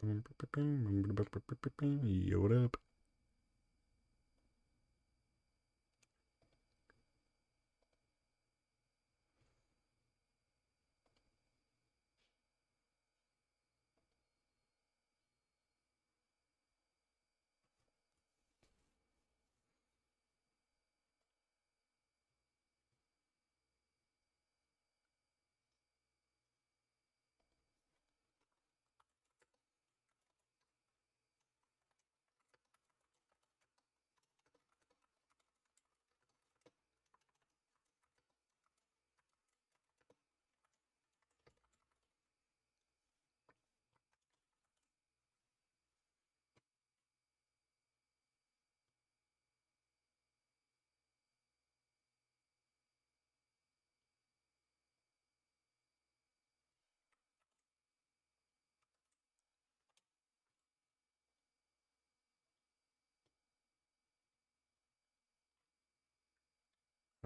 Yo, what up?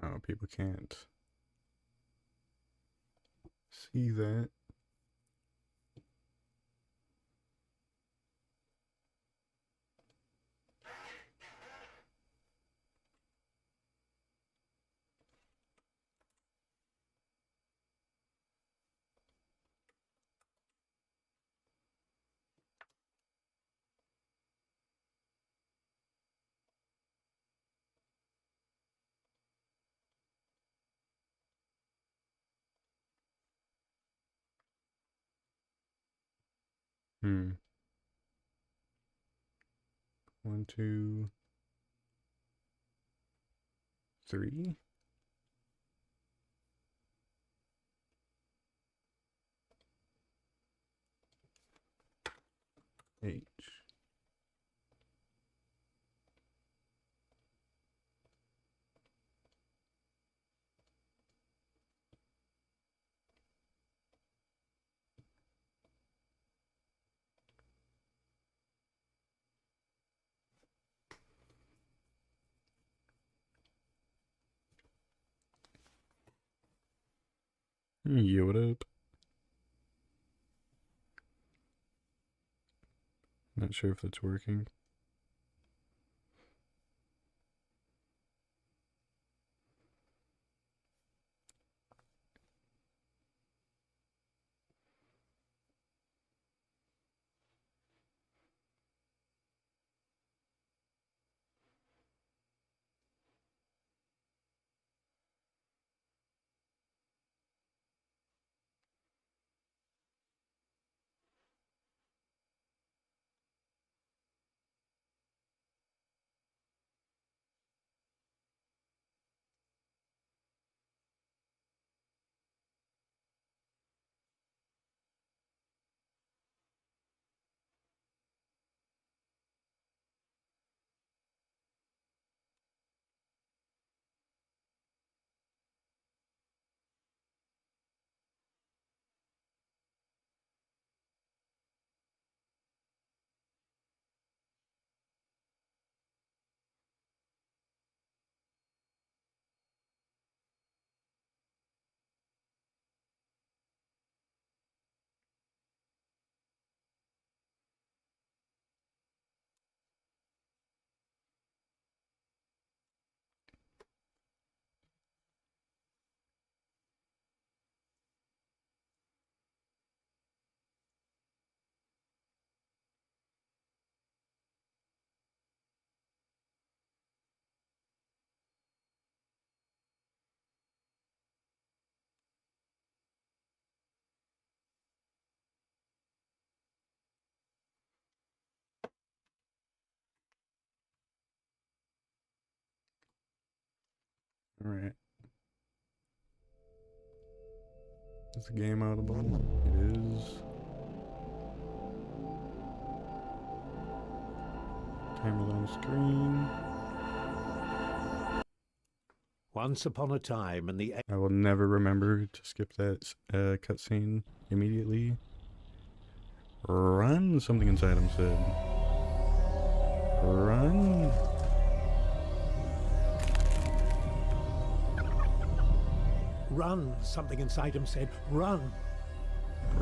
Oh, people can't see that. Hmm. 1, 2, 3. H. Yo, what up? Not sure if that's working. All right. Is the game audible? It is. Timer's on screen. Once upon a time in the... I will never remember to skip that cutscene immediately. Run, something inside him said. Run. Run, something inside him said. Run.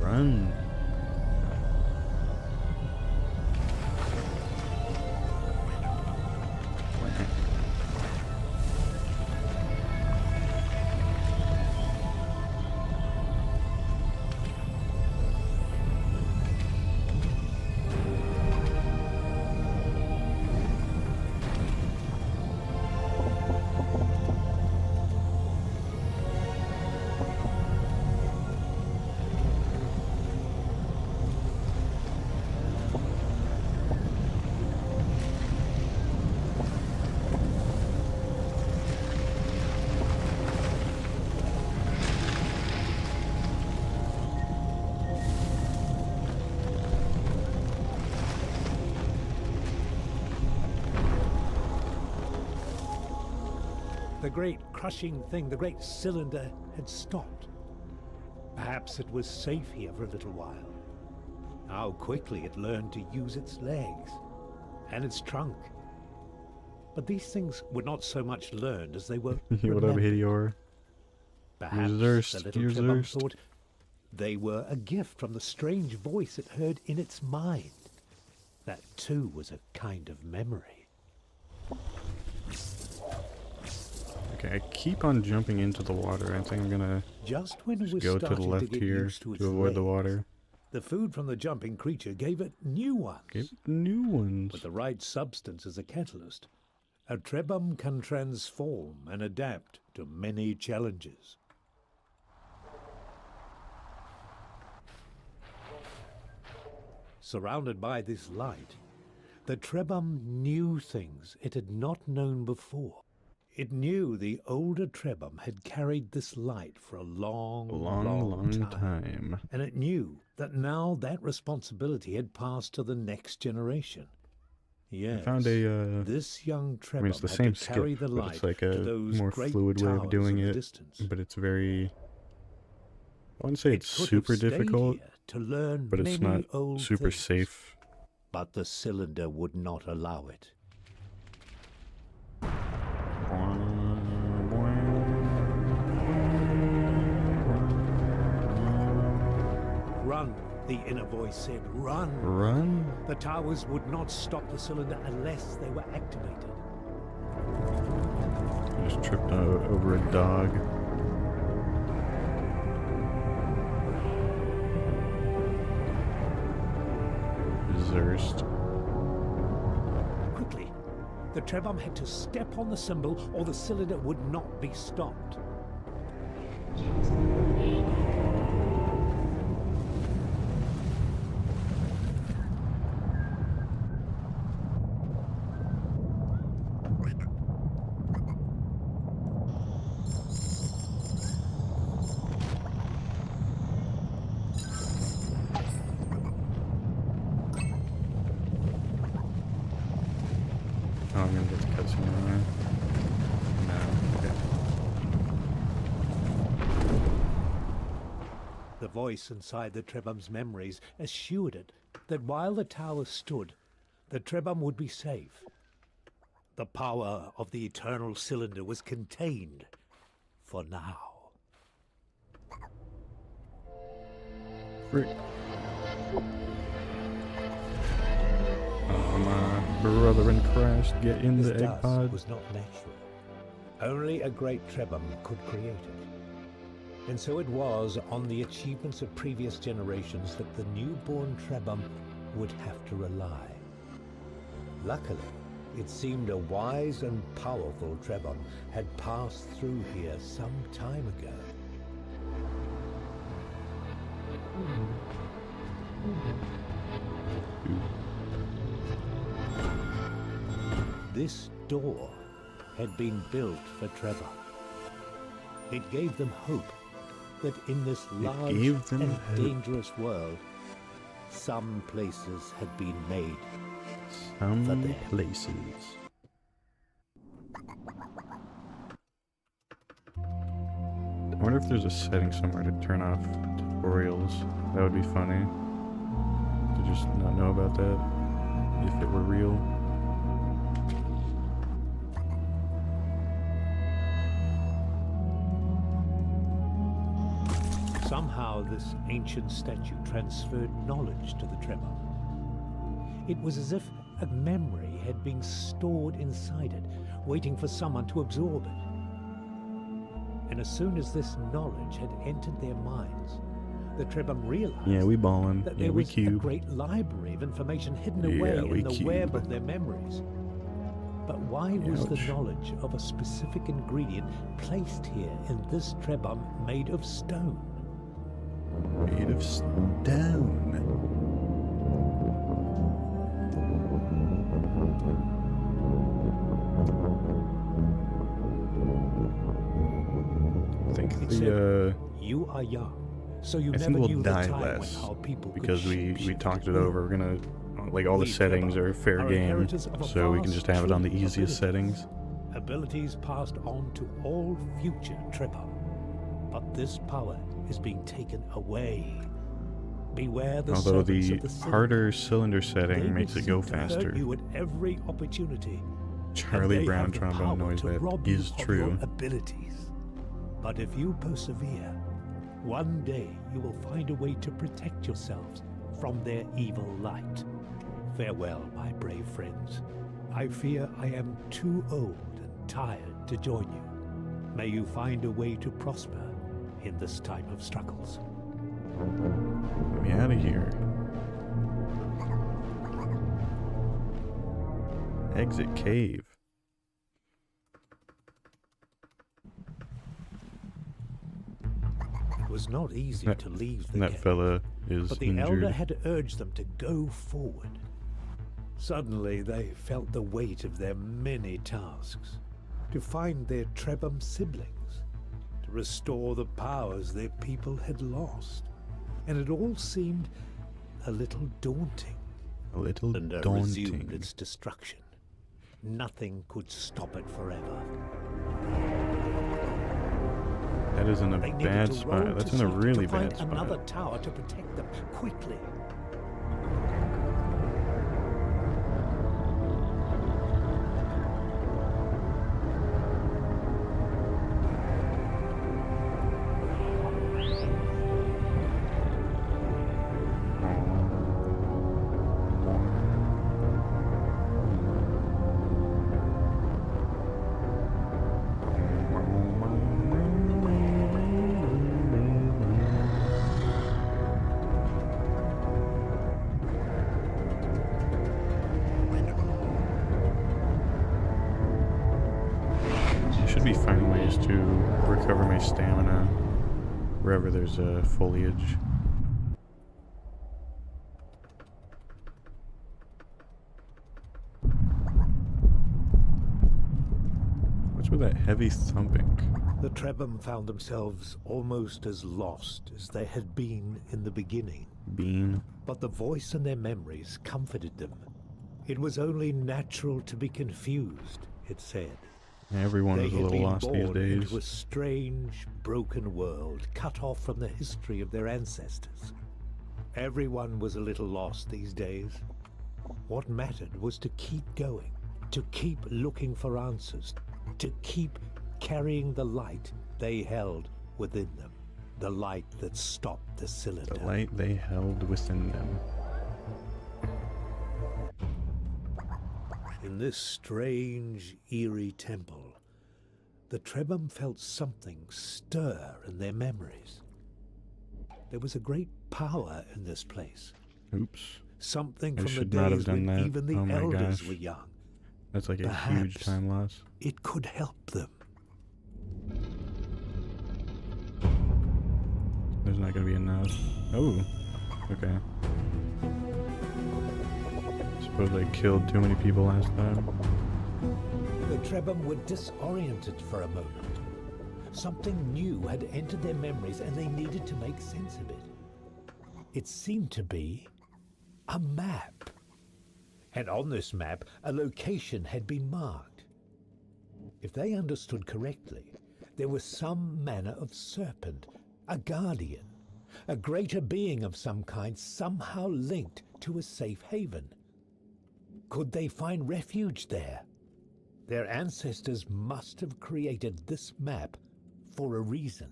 Run. The great crushing thing, the great cylinder, had stopped. Perhaps it was safe here for a little while. How quickly it learned to use its legs and its trunk. But these things were not so much learned as they were What up, remembered. Hideor? Perhaps Zerst, the little you're Trebum Zerst. thought they were a gift from the strange voice it heard in its mind. That too was a kind of memory. Okay, I keep on jumping into the water. I think I'm gonna Just when it was go to the starting to left get here used to its to avoid the legs, water. the food from the jumping creature gave it new ones. Get new ones. With the right substance as a catalyst, a Trebum can transform and adapt to many challenges. Surrounded by this light, the Trebum knew things it had not known before. It knew the older Trebum had carried this light for a long time. And it knew that now that responsibility had passed to the next generation. Yes, I found a, this young Trebum I mean, it's the had same to carry skip, the but light it's like to a those more great fluid way of towers doing in the it. distance. But it's very... I wouldn't say It it's could have super stayed difficult, here to learn but it's many not old super things. safe. But the cylinder would not allow it. Run, the inner voice said. Run. Run? The towers would not stop the cylinder unless they were activated. I just tripped over a dog. Zerst. Quickly, the Trebum had to step on the symbol or the cylinder would not be stopped. Oh, I'm gonna get the cutscene anyway. No, okay. The voice inside the Trebum's memories assured it that while the tower stood, the Trebum would be safe. The power of the eternal cylinder was contained for now. Frick. Oh, my brother in Christ, get in This the egg dust pod. was not natural. Only a great Trebum could create it. And so it was on the achievements of previous generations that the newborn Trebum would have to rely. Luckily, it seemed a wise and powerful Trebum had passed through here some time ago. This door had been built for Trebum. It gave them hope that in this large gave them and hope. dangerous world, some places had been made. Some for them. places. I wonder if there's a setting somewhere to turn off tutorials. That would be funny. To just not know about that. If it were real. Somehow this ancient statue transferred knowledge to the Trebum. It was as if a memory had been stored inside it, waiting for someone to absorb it. And as soon as this knowledge had entered their minds, the Trebum realized Yeah, we ballin'. that Yeah, there we was a cube. great library of information hidden Yeah, away we in the cube. web of their memories. But why was the Ouch. knowledge of a specific ingredient placed here in this Trebum made of stone? Made of stone. I think It the You are young, so you I never think we'll knew the die time when less how people could because we shape-shift talked it at will. over. We're gonna like all the We settings Trebum are fair are game, inheritors of a so we can vast just have it on the tree of easiest abilities. settings. abilities passed on to all future Trebum. But this power is being taken away. Beware the Although servants the of the cylinder. harder cylinder They setting will makes it go seek to hurt faster. you at every opportunity. Charlie And they Brown have the trombone power noise, to that rob you is of true. your abilities. But if you persevere, one day you will find a way to protect yourselves from their evil light. Farewell, my brave friends. I fear I am too old and tired to join you. May you find a way to prosper in this time of struggles. Get me out of here. Exit cave. It was not easy That- to leave the And that cave, fella is but the elder injured. had urged them to go forward. Suddenly they felt the weight of their many tasks, to find their Trebum siblings, to restore the powers their people had lost. And it all seemed a little daunting. A little And resumed daunting. its destruction. Nothing could stop it forever. That is in a They needed bad to spot. roll That's to in a seek really to find bad spot. another tower to protect them quickly. I should be finding ways to recover my stamina wherever there's foliage. What's with that heavy thumping? The Trebum found themselves almost as lost as they had been in the beginning. Bean. But the voice in their memories comforted them. It was only natural to be confused, it said. Everyone They is a had little been lost these born days. into a strange, broken world, cut off from the history of their ancestors. Everyone was a little lost these days. What mattered was to keep going, to keep looking for answers, to keep carrying the light they held within them, the light that stopped the cylinder. The light they held within them. In this strange, eerie temple, the Trebum felt something stir in their memories. There was a great power in this place. Oops. Something I from the should not have days done when that. even the Oh my elders gosh. were young. That's like a huge Perhaps time loss. it could help them. There's not gonna be enough. Oh. Okay. Suppose I killed too many people last time. The Trebum were disoriented for a moment. Something new had entered their memories and they needed to make sense of it. It seemed to be a map. And on this map, a location had been marked. If they understood correctly, there was some manner of serpent, a guardian, a greater being of some kind somehow linked to a safe haven. Could they find refuge there? Their ancestors must have created this map for a reason.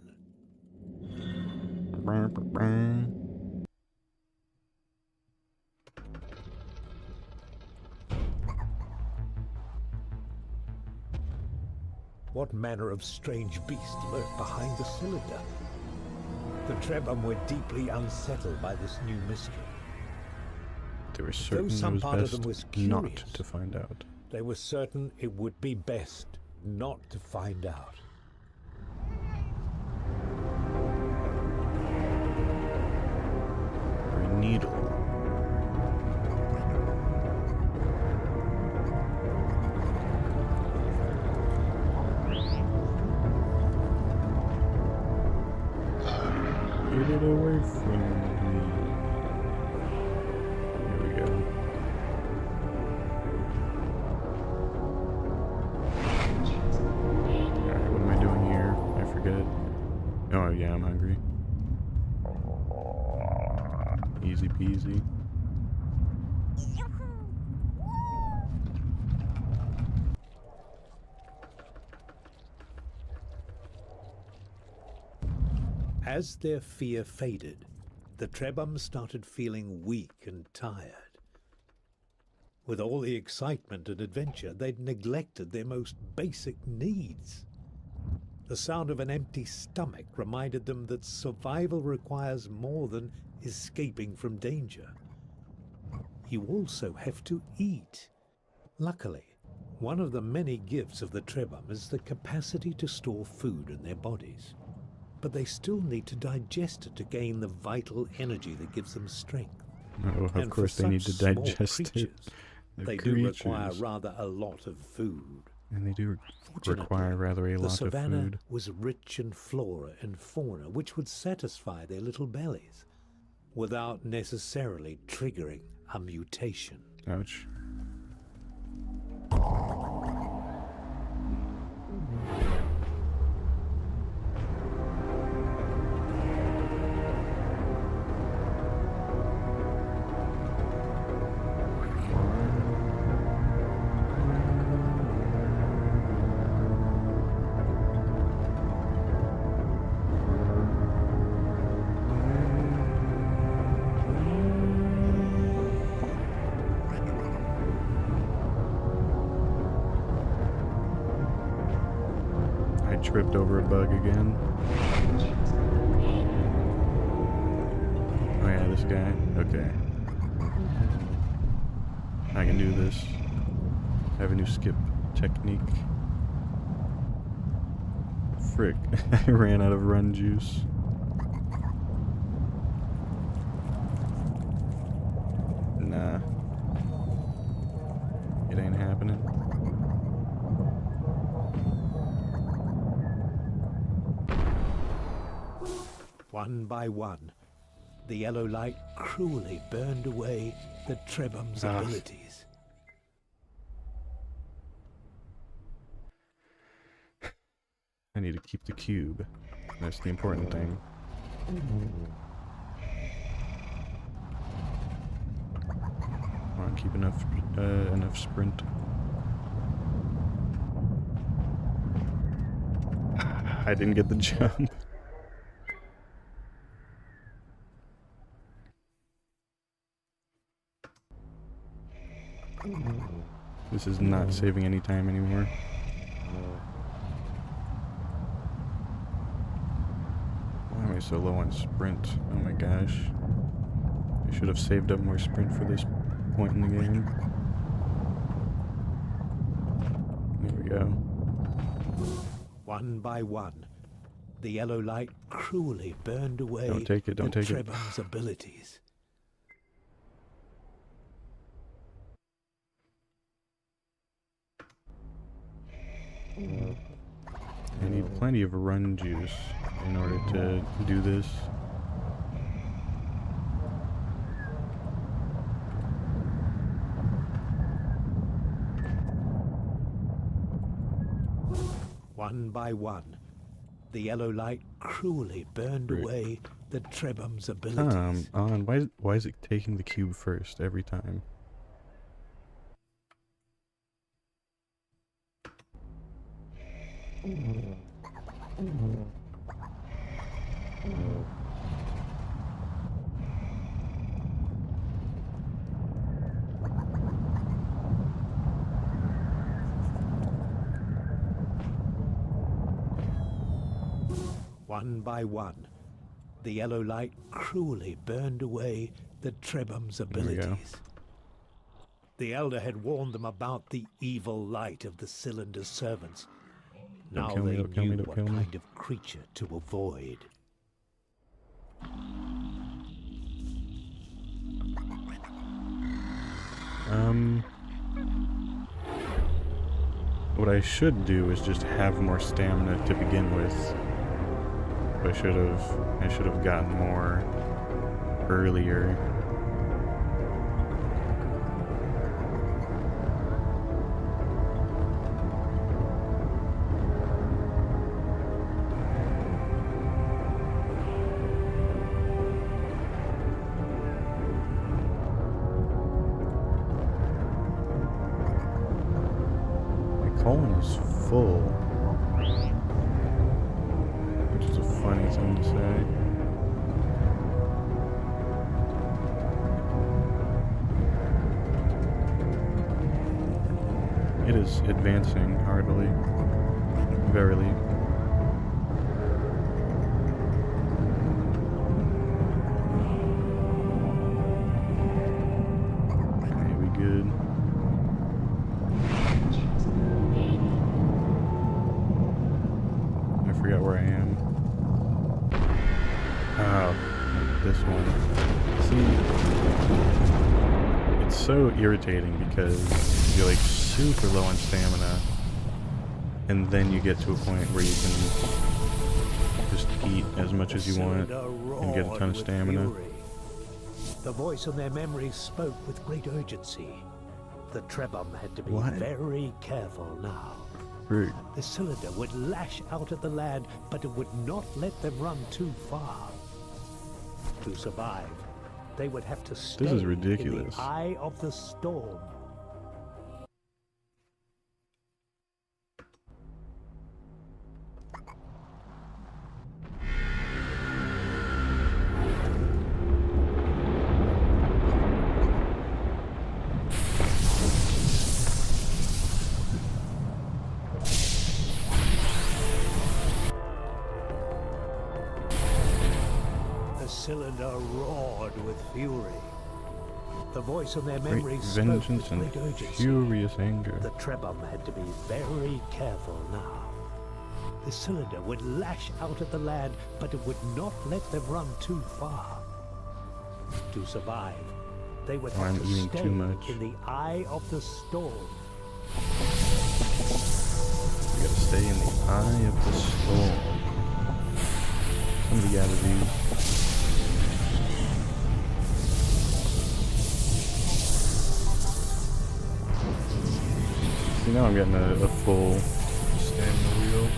What manner of strange beast lurked behind the cylinder? The Trebum were deeply unsettled by this new mystery. They were certain it some was part of them best was not curious. to find out. They were certain it would be best not to find out. Or a needle. Get it away from me. Here we go. yeah, I'm hungry. Easy peasy. As their fear faded, the Trebums started feeling weak and tired. With all the excitement and adventure, they'd neglected their most basic needs. The sound of an empty stomach reminded them that survival requires more than escaping from danger. You also have to eat. Luckily, one of the many gifts of the Trebum is the capacity to store food in their bodies. But they still need to digest it to gain the vital energy that gives them strength. Oh, of course they need to digest it. They do require rather a lot of food. And they do require rather a lot of food. The savannah was rich in flora and fauna, which would satisfy their little bellies without necessarily triggering a mutation. Ouch. Tripped over a bug again. Oh yeah, this guy. Okay. I can do this. I have a new skip technique. Frick. I ran out of run juice. Nah. It ain't happening. One by one, the yellow light cruelly burned away the Trebum's abilities. I need to keep the cube. That's the important thing. Come on, keep enough sprint. I didn't get the jump. This is not saving any time anymore. Why am I so low on sprint? Oh my gosh. I should have saved up more sprint for this point in the game. There we go. One by one, the yellow light cruelly burned away Don't take it, don't take it. Trebum's abilities. I need plenty of run juice in order to do this. One by one, the yellow light cruelly burned away the Trebum's abilities. Come on, why is it taking the cube first every time? One by one, the yellow light cruelly burned away the Trebum's abilities. The Elder had warned them about the evil light of the Cylinder's servants. Now they knew what kind of creature to avoid. What I should do is just have more stamina to begin with. I should have gotten more earlier. almost full. Which is a funny thing to say. It is advancing heartily. Verily. Okay, we good. I forgot where I am. Oh, this one. See, it's so irritating because you're like super low on stamina, and then you get to a point where you can just eat as much as you want and get a ton of stamina. The voice in their memories spoke with great urgency. The Trebhum had to be What? very careful now. Rude. The cylinder would lash out at the lad, but it would not let them run too far. To survive, they would have to stay This is in ridiculous. the eye of the storm. The cylinder roared with fury. The voice in their Great memories spoke vengeance with and great urgency. furious anger. The Trebhum had to be very careful now. The cylinder would lash out at the lad, but it would not let them run too far. To survive, they would Oh, have I'm to eating stay too much. in the eye of the storm. You gotta stay in the eye of the storm. Somebody gotta do. See, now I'm getting a full stamina wheel.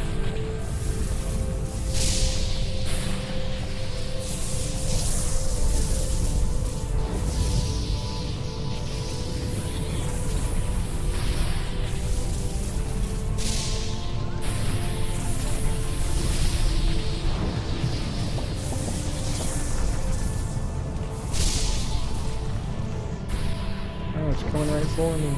Oh, it's coming right for me.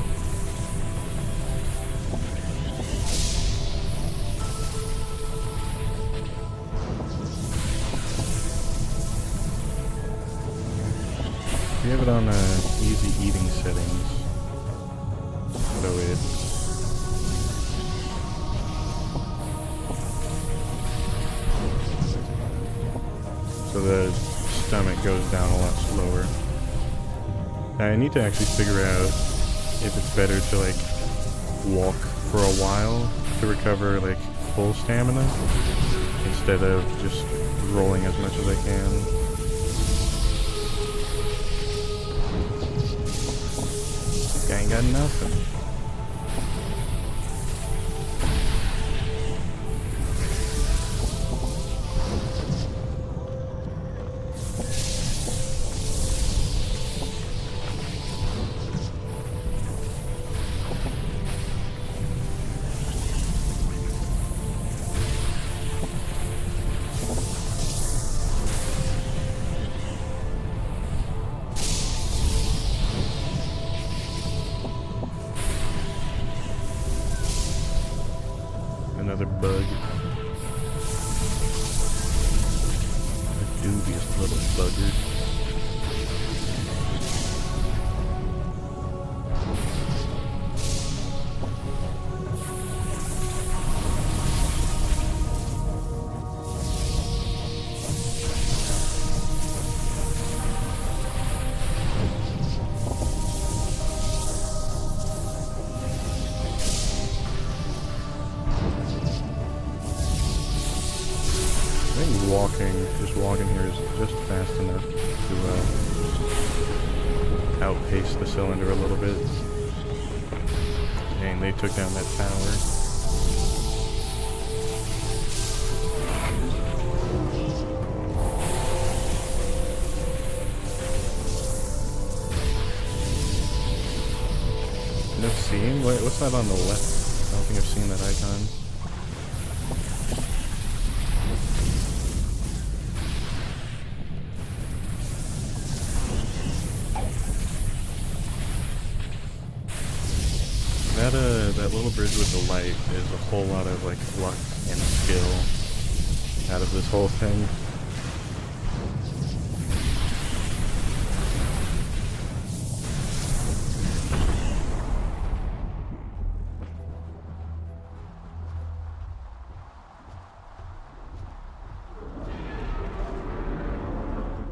We have it on easy eating settings. So the stomach goes down a lot slower. I need to actually figure out if it's better to like walk for a while to recover like full stamina instead of just rolling as much as I can. I ain't got nothing. Another bug. A dubious little bugger. I think just walking here is just fast enough to outpace the cylinder a little bit. Dang, they took down that tower. No seeing? What's that on the left? Oh. think I've seen that icon. That little bridge with the light is a whole lot of like luck and skill out of this whole thing.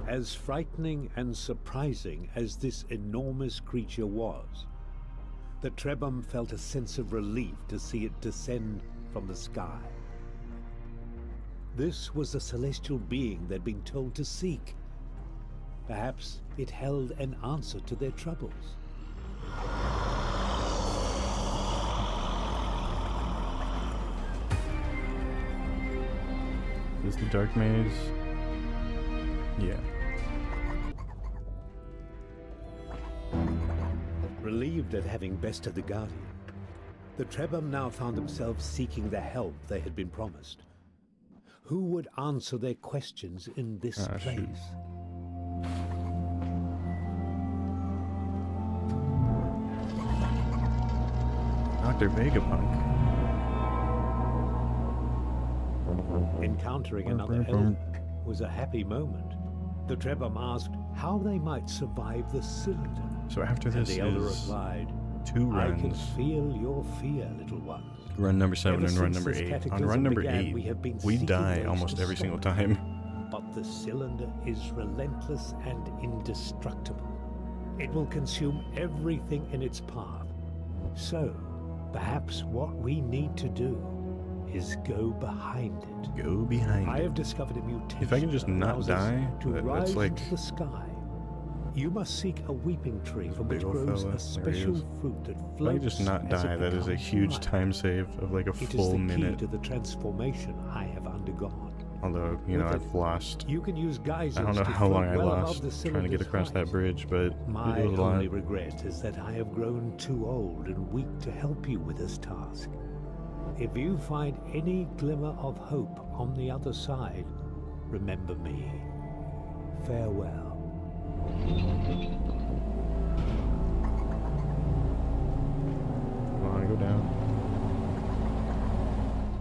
As frightening and surprising as this enormous creature was, the Trebhum felt a sense of relief to see it descend from the sky. This was the celestial being they'd been told to seek. Perhaps it held an answer to their troubles. Is the dark maze? Yeah. Relieved at having bested the Guardian, the Trebhum now found themselves seeking the help they had been promised. Who would answer their questions in this place? Shoot. Dr. Vegapunk. Encountering another elder was a happy moment. The Trebhum asked how they might survive the cylinder. So after this the elder is replied, 2 I can runs. feel your fear, little one. Run number 7 Ever and run since number this 8. On cataclysm run number began, 8, we have been we seeking die ways almost to every single stop it. time. But the cylinder is relentless and indestructible. It will consume everything in its path. So, perhaps what we need to do is go behind it. Go behind I it. have discovered a mutation. If I can just that not allows us die, to that's rise like into the sky. You must seek a weeping tree from which big ol' grows fella. a special fruit that If I floats can just not as it die, that is a becomes huge ripe. time save of like a It is full the minute. key to the transformation I have undergone. Although, you know, With I've it, lost. You can use geysers I don't know to how long float I well above lost the trying to get cylinder's across that height. bridge, but My it was a lot. only regret is that I have grown too old and weak to help you with this task. If you find any glimmer of hope on the other side, remember me. Farewell. Come on, go down.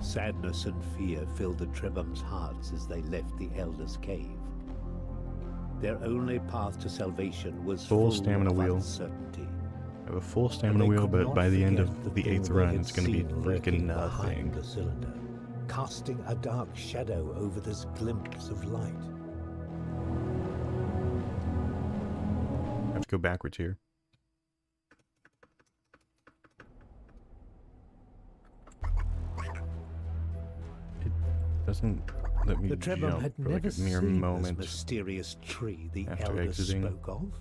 Sadness and fear filled the Trebhum's hearts as they left the Elder's cave. Their only path to salvation was Full stamina of wheel. uncertainty. I have a full And stamina they wheel, could but not by the end forget of the the thing 8th they run, had it's going to be seen freaking lurking nothing. behind the cylinder, casting a dark shadow over this glimpse of light. I have to go backwards here. It doesn't let me The Trebhum jump had for never like a mere seen moment. this mysterious tree the after Elder exiting. spoke of.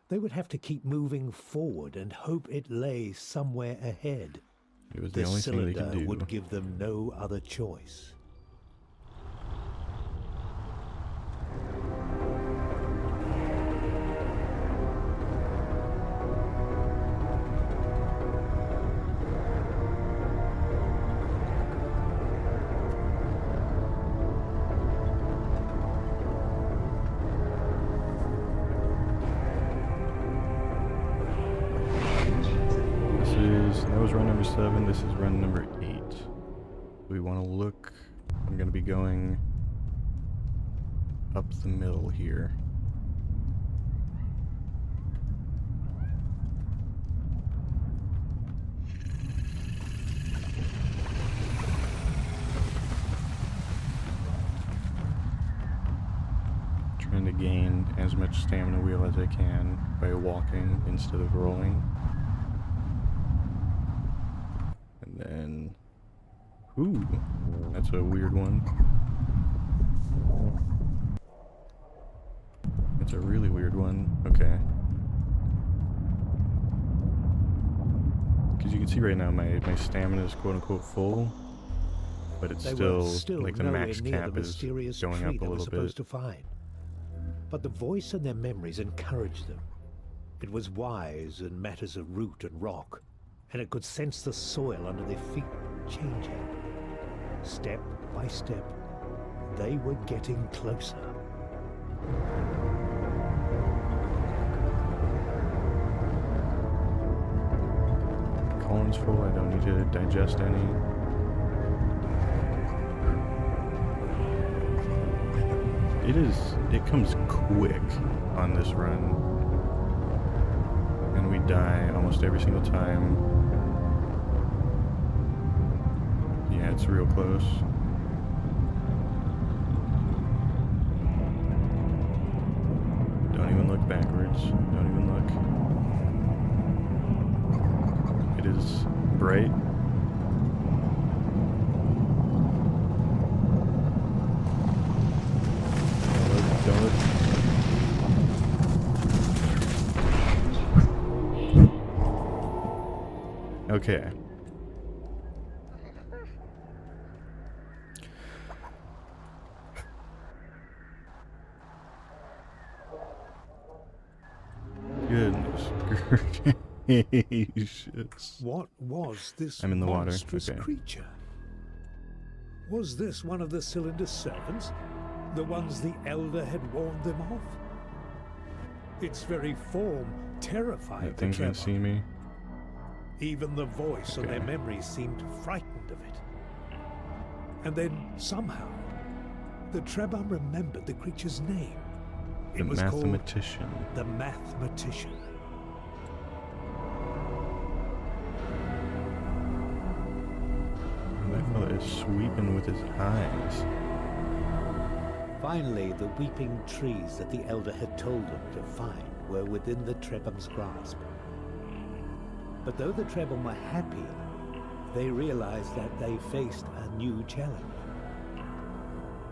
They would have to keep moving forward and hope it lay somewhere ahead. It was the The only thing they cylinder could do. would give them no other choice. That was run number 7, this is run number 8. We want to look, I'm going to be going up the middle here. Trying to gain as much stamina wheel as I can by walking instead of rolling. And then, ooh, that's a weird one. That's a really weird one. Okay. Because you can see right now my stamina is quote unquote full, but it's They were still like the nowhere max near cap the is mysterious going tree up they a were little supposed bit. to find. But the voice and their memories encouraged them. It was wise in matters of root and rock, and it could sense the soil under their feet changing. Step by step, they were getting closer. Colon's full, I don't need to digest any. It comes quick on this run. And we die almost every single time. Yeah, it's real close. Don't even look backwards. Don't even look. It is bright. Don't look. Okay. Goodness gracious. What was this I'm in the water. monstrous Okay. creature? Was this one of the cylinder servants? The ones the Elder had warned them of? Its very form terrified That the thing's gonna Trebhum. see me. Even the voice and Okay. their memories seemed frightened of it. And then, somehow, the Trebhum remembered the creature's name. The It was called mathematician. the Mathematician. That fella is sweeping with his eyes. Finally, the weeping trees that the Elder had told them to find were within the Trebhum's grasp. But though the Trebhum were happy, they realized that they faced a new challenge.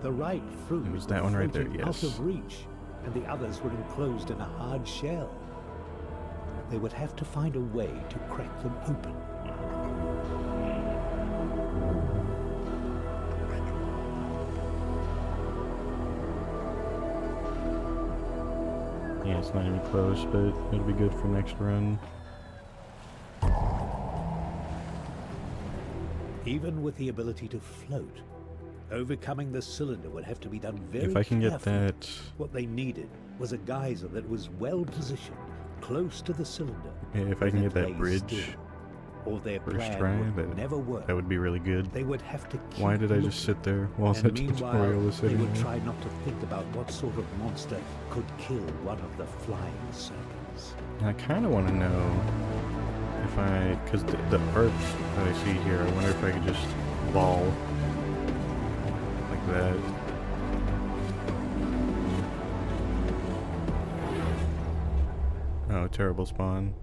The right fruit It was that one right there, floating out yes. of reach, and the others were enclosed in a hard shell. They would have to find a way to crack them open. Yeah, it's not even close, but it'll be good for next run. Even with the ability to float, overcoming the cylinder would have to be done very If I can get carefully. that, What they needed was a geyser that was well positioned, close to the cylinder. if I can where get they that lay bridge still, or their first plan try, would never work. that would be really good. They would have to keep Why did I looking. just sit there while And the meanwhile, tutorial was they sitting would there? try not to think about what sort of monster could kill one of the flying serpents. And I kind of want to know if because the art that I see here, I wonder if I could just ball like that. Oh, terrible spawn.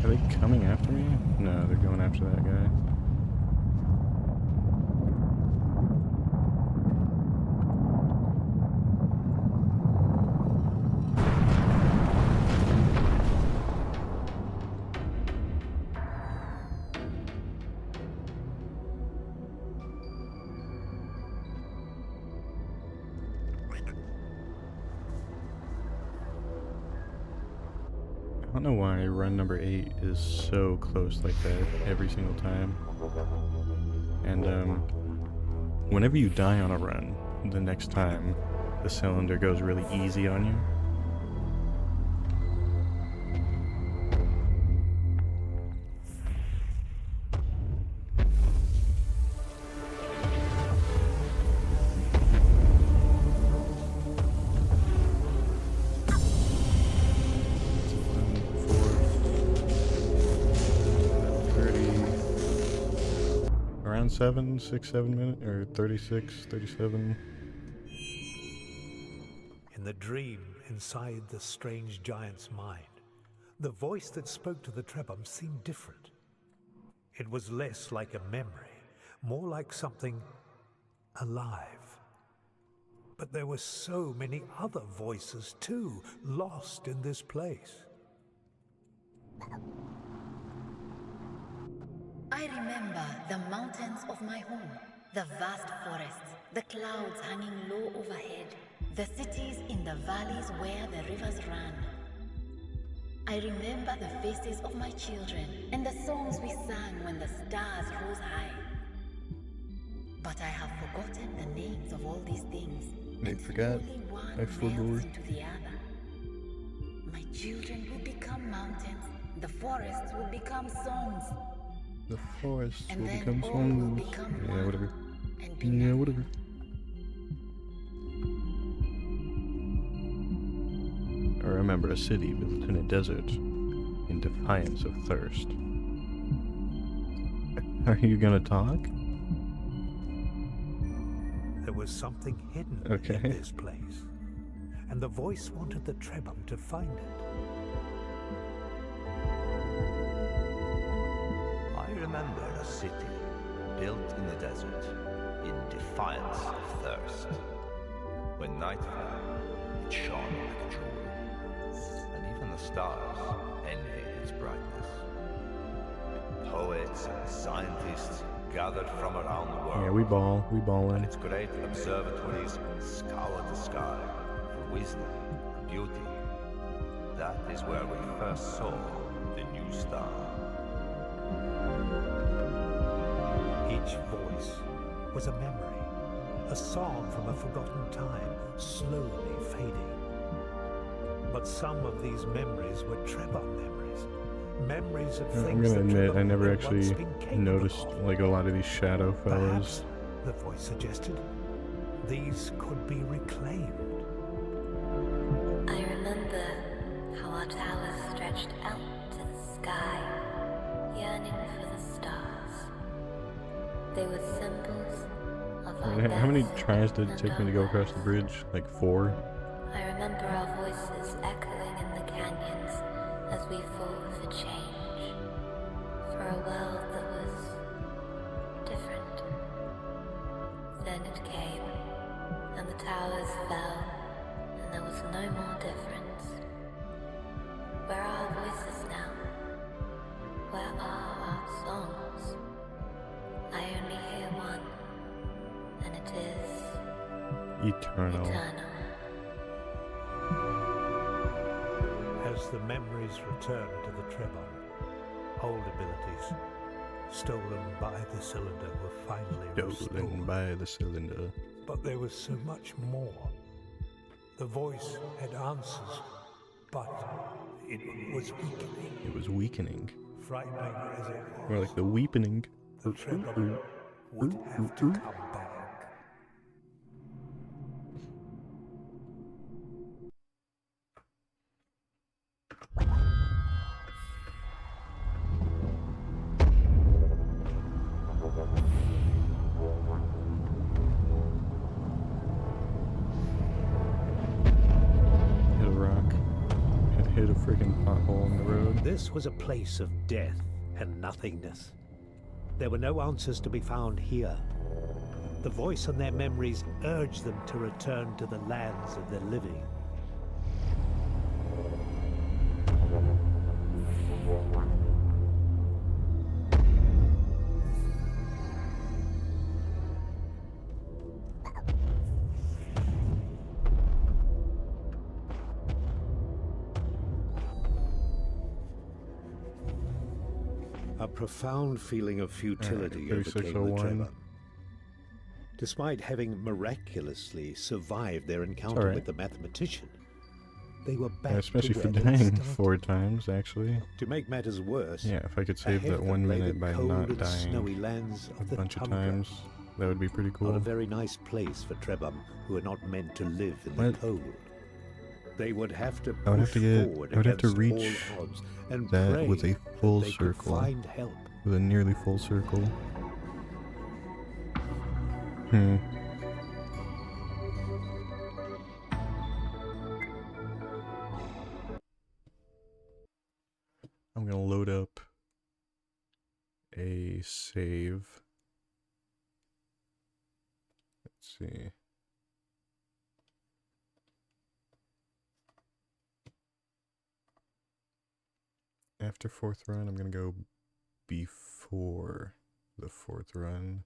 Are they coming after me? No, they're going after that guy. I don't know why run number 8 is so close like that every single time. And whenever you die on a run, the next time the cylinder goes really easy on you. around 7 minutes, or 36, 37. In the dream inside the strange giant's mind, the voice that spoke to the Trebhum seemed different. It was less like a memory, more like something alive. But there were so many other voices too, lost in this place. I remember the mountains of my home, the vast forests, the clouds hanging low overhead, the cities in the valleys where the rivers ran. I remember the faces of my children and the songs we sang when the stars rose high. But I have forgotten the names of all these things. I forgot. I forgot. Into the other. My children will become mountains. The forests will become songs. The forests And will then become all songs. will become Yeah, one whatever. and be Yeah, one. whatever. I remember a city built in a desert in defiance of thirst. Are you gonna talk? There was something hidden Okay. in this place, and the voice wanted the Trebhum to find it. I remember a city built in the desert in defiance of thirst. When night fell, it shone like a jewel, and even the stars envied its brightness. Poets and scientists gathered from around the world. Yeah, we ballin'. And its great observatories scoured the sky for wisdom and beauty. That is where we first saw the new star. Each voice was a memory, a song from a forgotten time, slowly fading. But some of these memories were Trebhum memories. Memories of things I'm gonna that admit, I Trebhum never had once actually been capable noticed of. like a lot of these shadow fellows. Perhaps, the voice suggested, these could be reclaimed. I remember how our towers stretched out to the sky, yearning for the stars. They were symbols of our How many best tries did it and take me to our go across the worst. bridge? Like 4? I remember our voices echoing in the canyons as we fought for change, for a world that was different. Then it came, and the towers fell, and there was no more difference. Where are our voices now? Where are our songs? I only hear one, and it is Eternal. eternal. As the memories returned to the Trebhum, old abilities, stolen by the cylinder, were finally Stolen restored. by the cylinder. But there was so much more. The voice had answers, but it was weakening. It was weakening. Frightening as it was, More like the weepening. the Trebhum would have to come back. Hit a rock. Hit a freaking pothole in the road. This was a place of death and nothingness. There were no answers to be found here. The voice and their memories urged them to return to the lands of their living. A profound feeling of futility overcame the 3601. Trebhum. Despite having miraculously survived their encounter alright. with the mathematician, they were back Yeah, especially to for where they dying started. 4 times, actually. To make matters worse, Yeah, if I could save ahead that of 1 them lay minute the by cold not and snowy dying lands a of the bunch of tundra. times, that would be pretty Not cool. a very nice place for Trebhum, who are not meant to live in the What? cold. They would have to I would have push to forward I would have to against reach all odds and that pray with a that full they could circle. find help. With a nearly full circle. Hmm. I'm gonna load up a save. Let's see. After 4th run, I'm gonna go before the 4th run.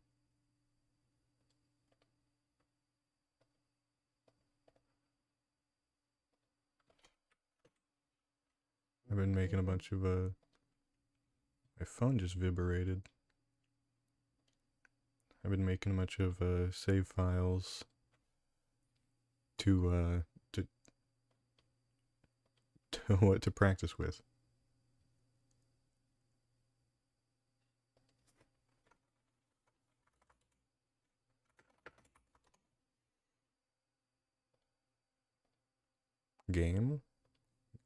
I've been making a bunch of, my phone just vibrated. I've been making a bunch of, save files to what to practice with. Game?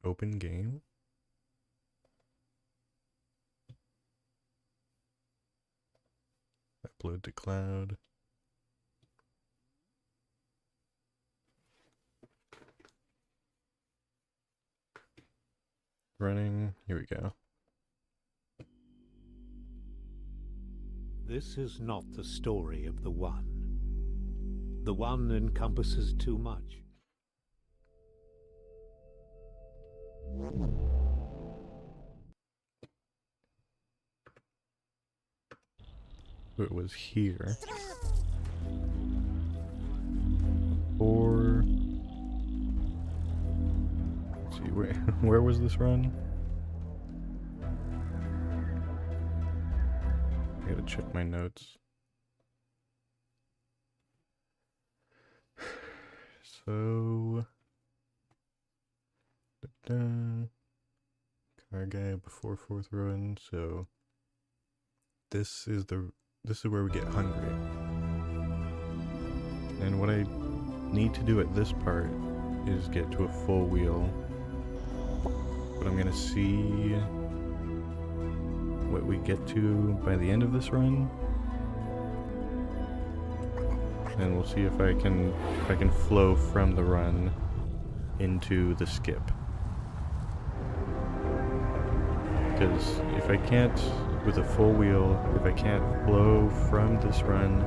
Open game? Upload to cloud. Running. Here we go. This is not the story of the One. The One encompasses too much. It was here. Or let's see, where was this run? I gotta check my notes. So car guy before 4th run, so this is where we get hungry. And what I need to do at this part is get to a full wheel. But I'm gonna see what we get to by the end of this run. And we'll see if I can flow from the run into the skip. Because if I can't, with a full wheel, if I can't flow from this run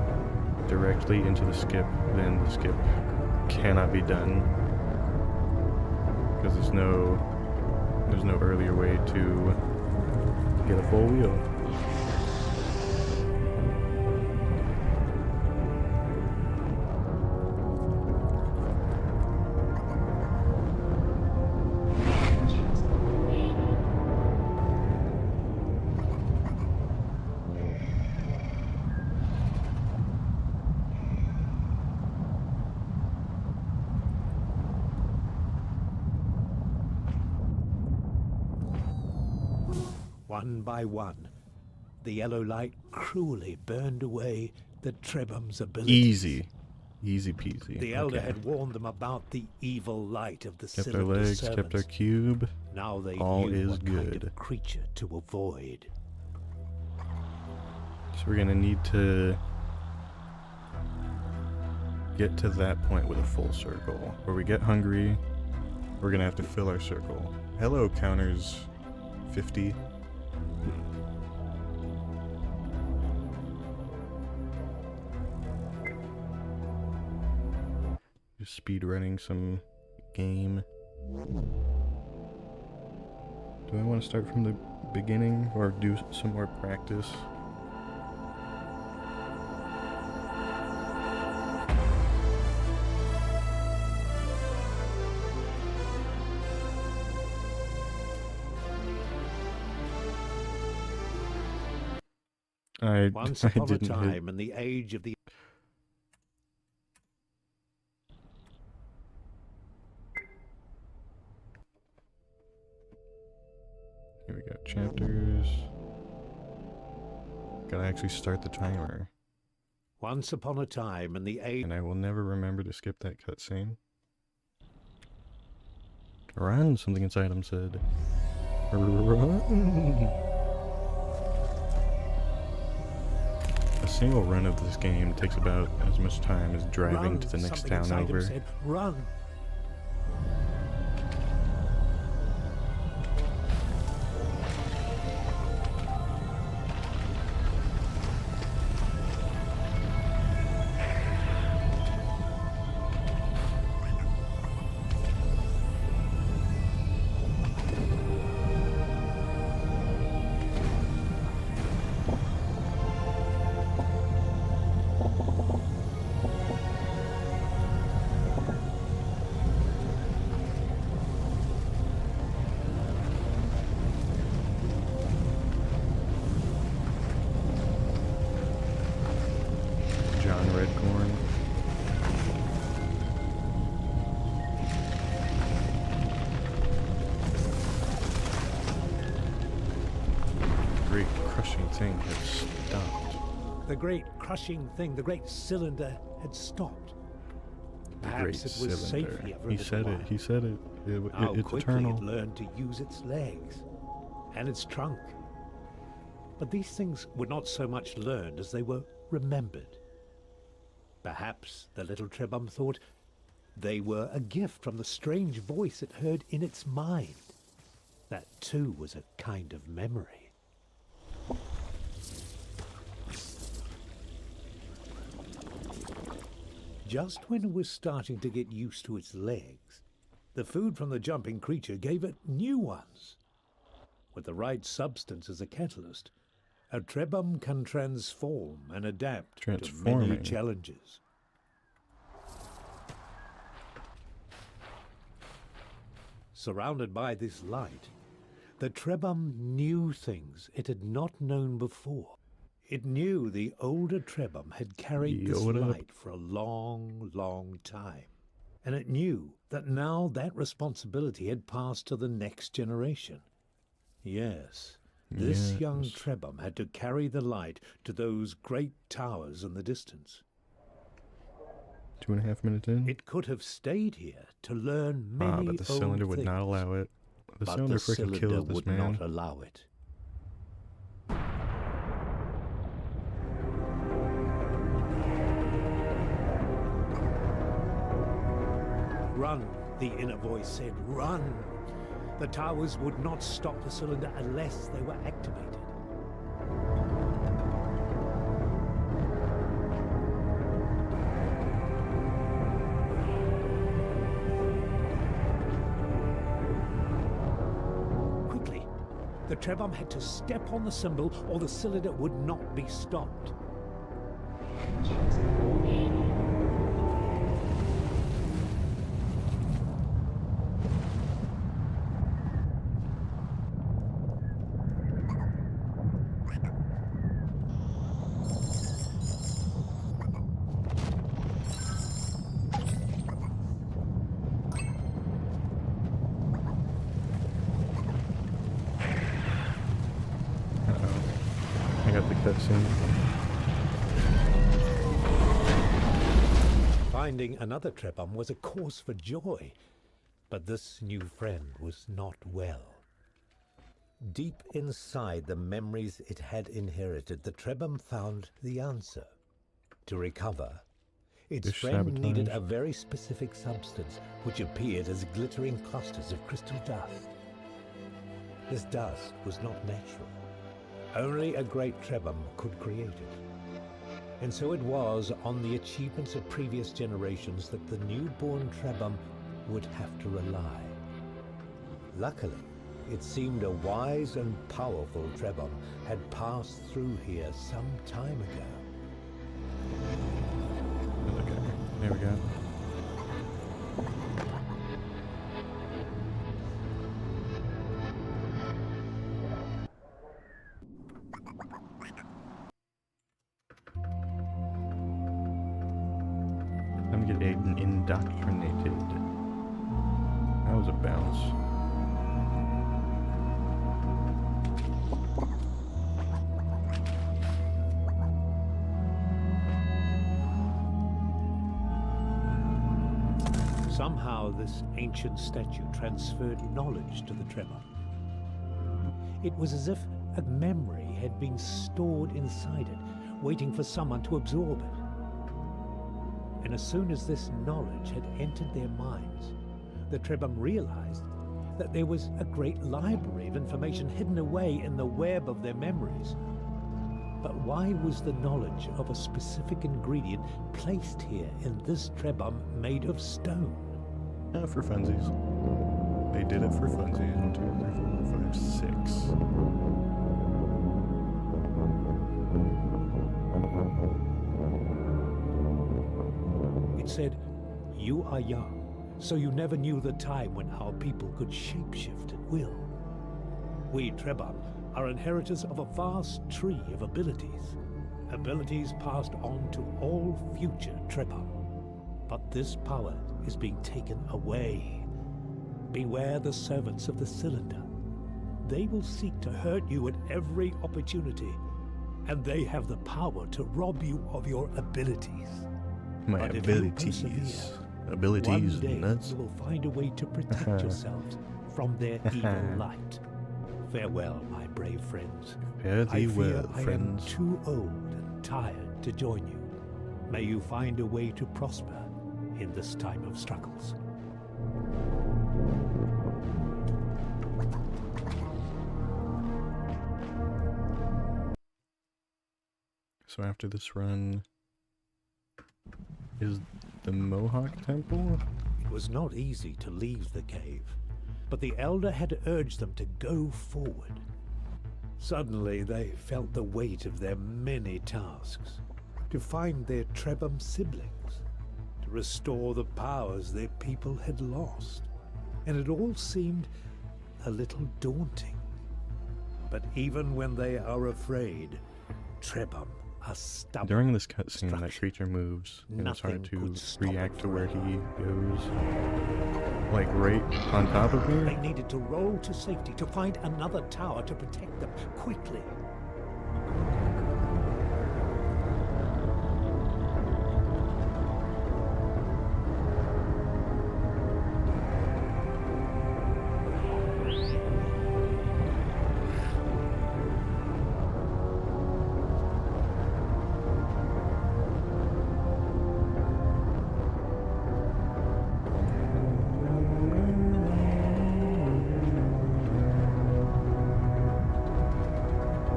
directly into the skip, then the skip cannot be done. Because there's no earlier way to get a full wheel. One by one, the yellow light cruelly burned away the Trebum's abilities. Easy peasy. The Elder had warned them about the evil light of the Kept our cylinder legs, servants. kept our cube. Now they All knew is what kind good. of creature to avoid. So we're gonna need to get to that point with a full circle. Where we get hungry, we're gonna have to fill our circle. Hello, counters 50. Just speed running some game. Do I want to start from the beginning or do some more practice? Once I upon a didn't hit. time, in the age of the Here we go, chapters. Gotta actually start the timer. Once upon a time, in the age And I will never remember to skip that cutscene. Run, something inside him said. Run! A single run of this game takes about as much time as driving Run, to the next something town inside him over. said, run. John Redcorn. Great crushing thing has stopped. The great crushing thing, the great cylinder had stopped. The Perhaps great it was safe cylinder. here for a He little said it. while. He said it. How It's quickly eternal. it learned to use its legs and its trunk. But these things were not so much learned as they were remembered. Perhaps the little Trebum thought they were a gift from the strange voice it heard in its mind. That too was a kind of memory. Just when it was starting to get used to its legs, the food from the jumping creature gave it new ones. With the right substance as a catalyst, a Trebum can transform and adapt to many Transforming. challenges. Surrounded by this light, the Trebum knew things it had not known before. It knew the older Trebum had carried this Yoda. light for a long, long time. And it knew that now that responsibility had passed to the next generation. Yes, this young Yes. Trebum had to carry the light to those great towers in the distance. 2.5 minutes in. It could have stayed here to learn many but the old cylinder would not things, allow it. The but cylinder the freaking cylinder kills this would man. not allow it. Run, the inner voice said, run. The towers would not stop the cylinder unless they were activated. Quickly, the Trebum had to step on the symbol or the cylinder would not be stopped. Uh-oh. I got the cutscene. Finding another Trebum was a cause for joy, but this new friend was not well. Deep inside the memories it had inherited, the Trebum found the answer. To recover, its Fish friend needed sabotage. a very specific substance which appeared as glittering clusters of crystal dust. This dust was not natural. Only a great Trebum could create it. And so it was on the achievements of previous generations that the newborn Trebum would have to rely. Luckily, it seemed a wise and powerful Trebum had passed through here some time ago. Okay, there we go. Time to get Aiden indoctrinated. That was a bounce. Somehow this ancient statue transferred knowledge to the Trebum. It was as if a memory had been stored inside it, waiting for someone to absorb it. And as soon as this knowledge had entered their minds, the Trebhum realized that there was a great library of information hidden away in the web of their memories. But why was the knowledge of a specific ingredient placed here in this Trebhum made of stone? For funsies. They did it for funsies. 1, 2, 3, 4, 5, 6. It said, "You are young, so you never knew the time when our people could shapeshift at will. We Trebhum are inheritors of a vast tree of abilities, abilities passed on to all future Trebhum. But this power is being taken away. Beware the servants of the cylinder. They will seek to hurt you at every opportunity, and they have the power to rob you of your abilities. My But if you abilities. persevere, Abilities, one day nuts. you will find a way to protect yourselves from their evil light. Farewell, my brave friends. Fare I thee fear well, I am friends. too old and tired to join you. May you find a way to prosper in this time of struggles." So after this run is the Mohawk Temple? It was not easy to leave the cave, but the elder had urged them to go forward. Suddenly they felt the weight of their many tasks, to find their Trebhum siblings, to restore the powers their people had lost, and it all seemed a little daunting. But even when they are afraid, Trebhum are stubborn. During this cutscene, that Structure. creature moves, and it's hard Nothing to could stop react it to where forever. he goes. Like right on top of They me? needed to roll to safety to find another tower to protect them quickly.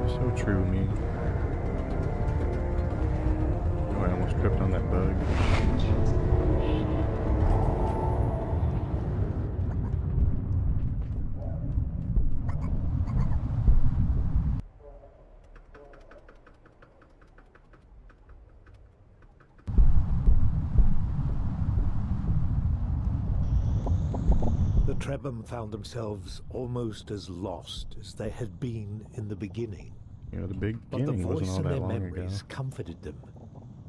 So true, me. Oh, I almost tripped on that bug. The Trebhum found themselves almost as lost as they had been in the beginning. You know, the But the beginning wasn't voice all in that their long ago. memories comforted them.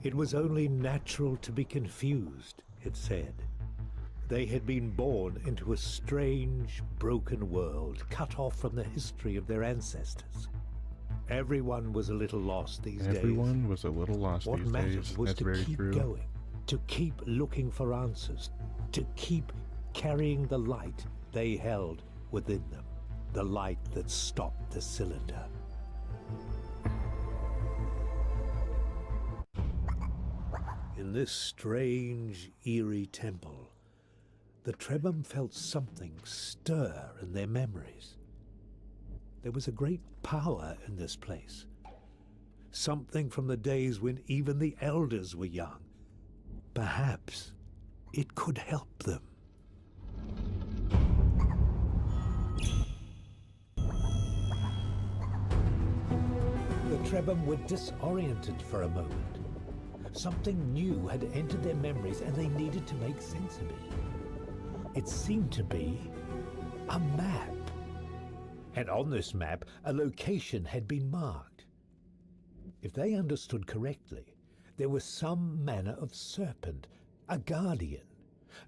It was only natural to be confused, it said. They had been born into a strange, broken world, cut off from the history of their ancestors. Everyone was a little lost these days. Everyone was a little lost What these mattered days. was That's to very keep true. going, to keep looking for answers, to keep carrying the light they held within them, the light that stopped the cylinder. In this strange, eerie temple, the Trebhum felt something stir in their memories. There was a great power in this place. Something from the days when even the elders were young. Perhaps it could help them. The Trebhum were disoriented for a moment. Something new had entered their memories and they needed to make sense of it. It seemed to be a map. And on this map, a location had been marked. If they understood correctly, there was some manner of serpent, a guardian,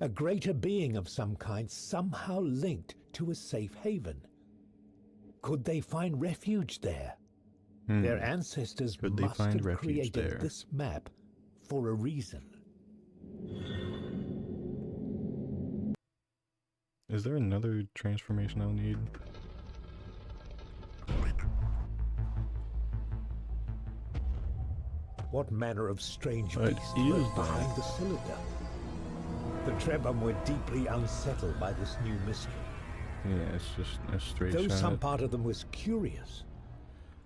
a greater being of some kind, somehow linked to a safe haven. Could they find refuge there? Their ancestors Could they must find have refuge created there? this map for a reason. Is there another transformation I'll need? What manner of strange But beast he is lurked behind the cylinder? The Trebhum were deeply unsettled by this new mystery. Yeah, it's just a straight Though shot. some part of them was curious,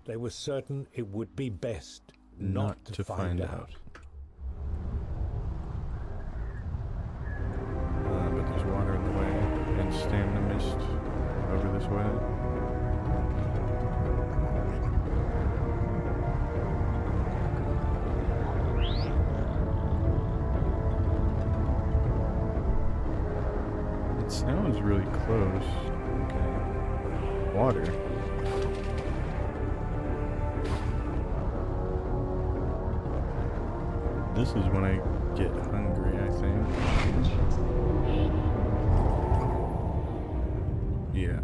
they were certain it would be best not to find out. But there's water in the way, and stamina mist over this way. It sounds really close. Okay. Water. This is when I get hungry, I think. Yeah.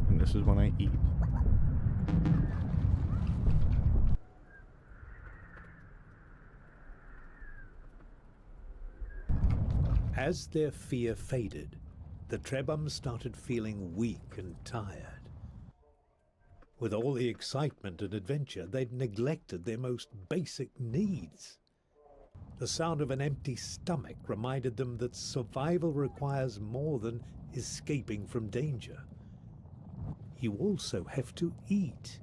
And this is when I eat. As their fear faded, the Trebhum started feeling weak and tired. With all the excitement and adventure, they'd neglected their most basic needs. The sound of an empty stomach reminded them that survival requires more than escaping from danger. You also have to eat.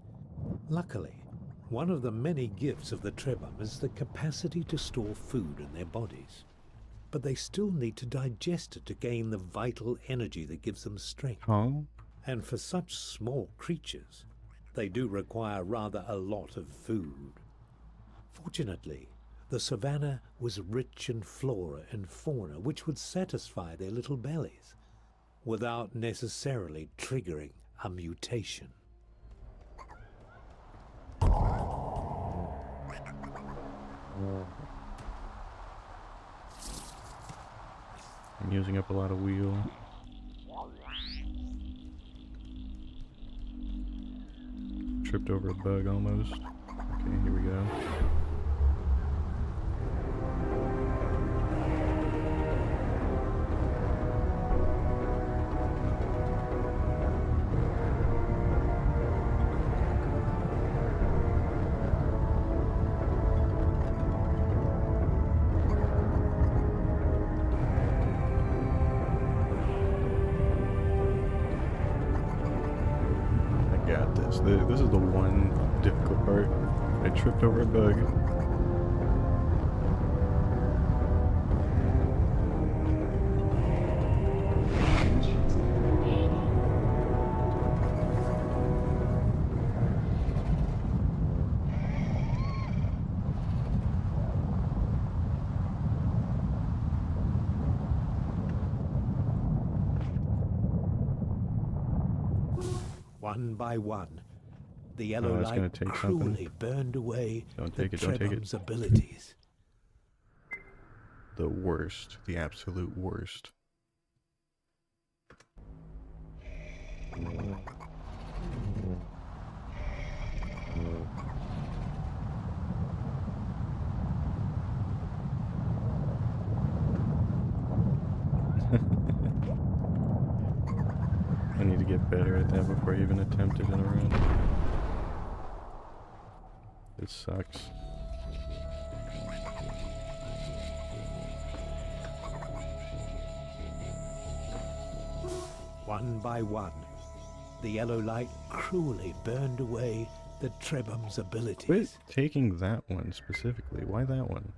Luckily, one of the many gifts of the Trebhum is the capacity to store food in their bodies. But they still need to digest it to gain the vital energy that gives them strength. Huh? And for such small creatures, they do require rather a lot of food. Fortunately, the savannah was rich in flora and fauna which would satisfy their little bellies without necessarily triggering a mutation. I'm using up a lot of wheel. Tripped over a bug almost. Okay, here we go. This is the one difficult part. I tripped over a bug. One by one, the yellow light cruelly burned away the Trebhum's abilities. The worst, the absolute worst. I need to get better at that before I even attempt it in a run. It sucks. One by one, the yellow light cruelly burned away the Trebhum's abilities. Quit taking that one specifically. Why that one?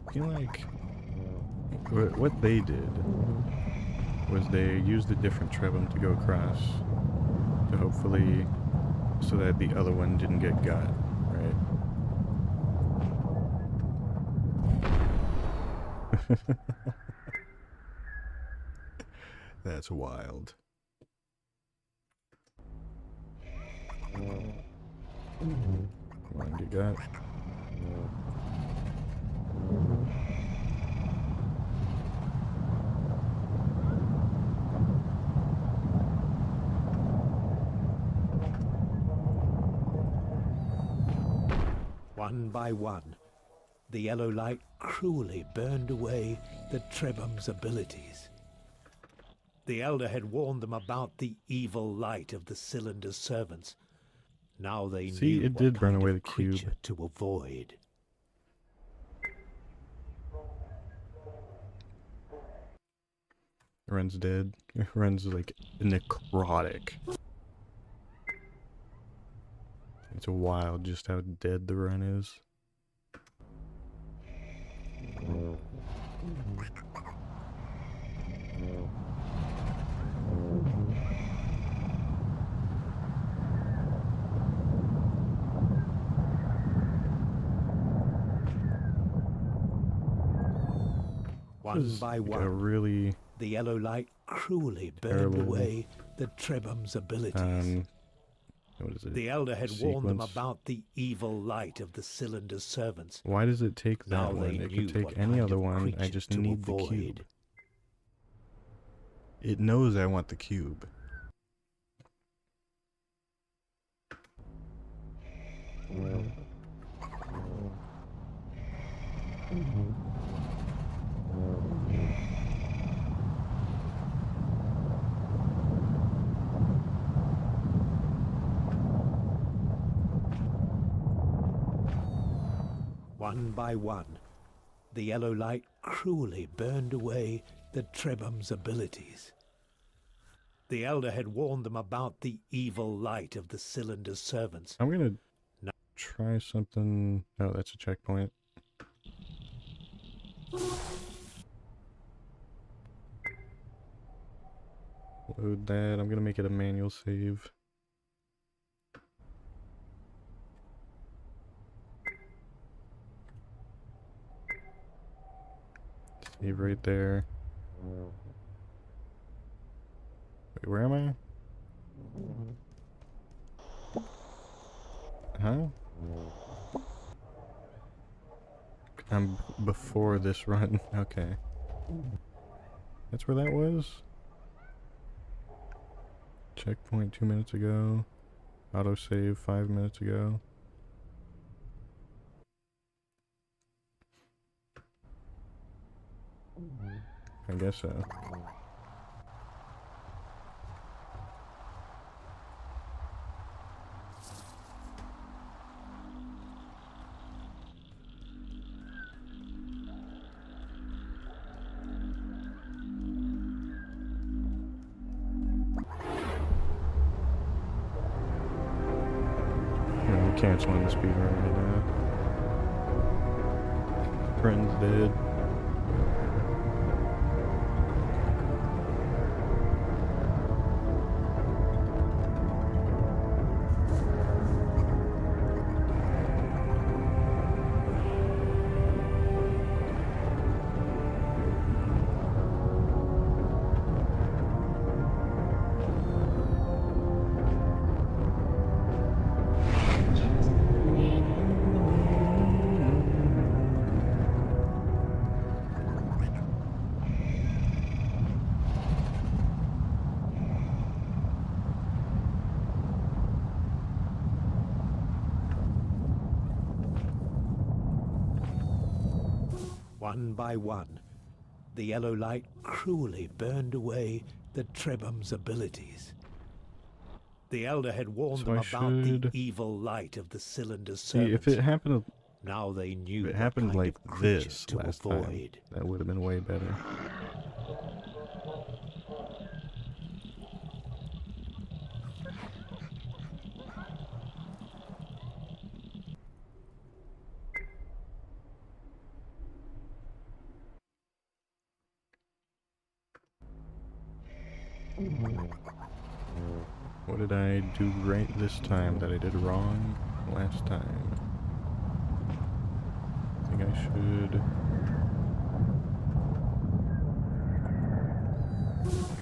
I feel like what they did was they used a different Trebhum to go across to hopefully so that the other one didn't get got, right? That's wild. Come on, get got. One by one, The yellow light cruelly burned away the Trebum's abilities. The Elder had warned them about the evil light of the Cylinder's servants. Now they See, knew it what did burn kind away of the cube. creature to avoid. Ren's dead. Ren's like necrotic. It's wild just how dead the Ren is. One by Like one, a really the yellow light cruelly burned terrible, away the Trebum's abilities. what is it? The Elder had warned them Sequence? about the evil light of the Cylinder's servants. Why does it take Now that they one? It knew could take what any kind other of one. I creature just to need the avoid. cube. It knows I want the cube. One by one, the yellow light cruelly burned away the Trebum's abilities. The Elder had warned them about the evil light of the Cylinder's servants. I'm gonna No. try something. Oh, that's a checkpoint. Load that. I'm gonna make it a manual save. Save right there. Wait, where am I? Huh? I'm before this run. Okay. That's where that was? Checkpoint 2 minutes ago. Autosave 5 minutes ago. I guess so. I'm canceling the speedrun right now. Friend's dead. One by one, the yellow light cruelly burned away the Trebum's abilities. The Elder had warned So them I about the should evil light of the Cylinder's see servants. if it happened. Now they knew If it what happened kind like of creature this to last avoid. time, that would have been way better. What did I do right this time that I did wrong last time? I think I should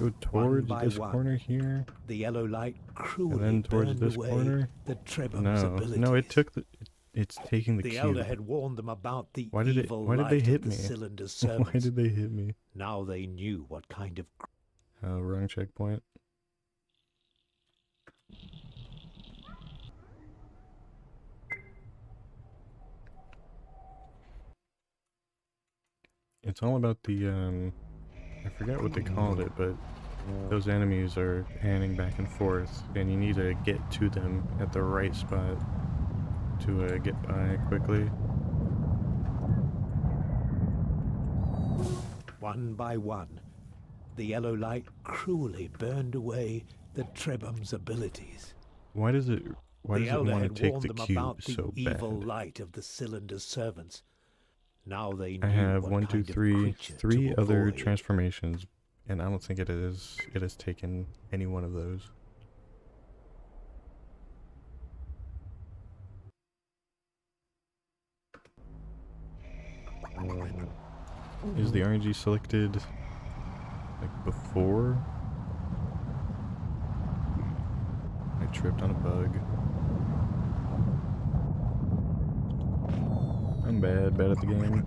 go towards by this one, corner here, The yellow light and cruelly then towards burned this away corner. the Trebum's No, abilities. no, it took the. It's taking the The cube. Elder had warned them about the Why did it? evil Why did they light hit of the me? Cylinder's Why servants. did they hit me? Now they knew what kind of Oh, wrong checkpoint. It's all about the, I forget what they called it, but those enemies are panning back and forth, and you need to get to them at the right spot to get by quickly. One by one, the yellow light cruelly burned away the Trebum's abilities. Why does it want to take warned the them cube about the so evil bad? light of the cylinder's servants. Now they knew I have what 1, 2, kind of 3, creature 3 to other avoid. transformations, and I don't think it has taken any one of those. Is the RNG selected like before? I tripped on a bug. I'm bad at the game.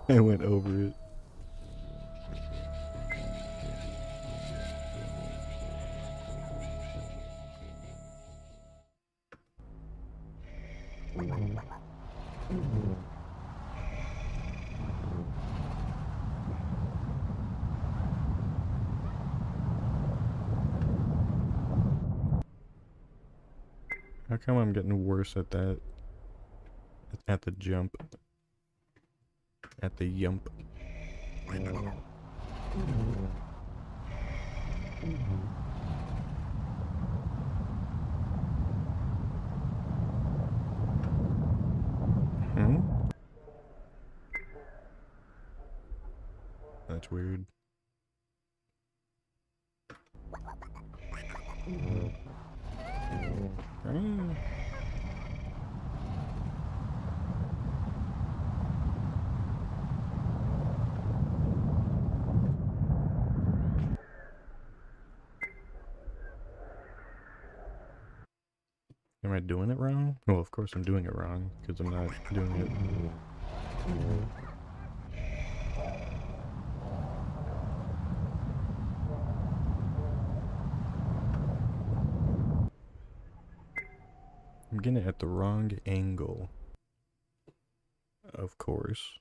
I went over it. How come I'm getting worse at that? At the jump. At the yump. Hmm? That's weird. Am I doing it wrong? Well, of course I'm doing it wrong, because I'm not doing it. I'm getting it at the wrong angle. Of course.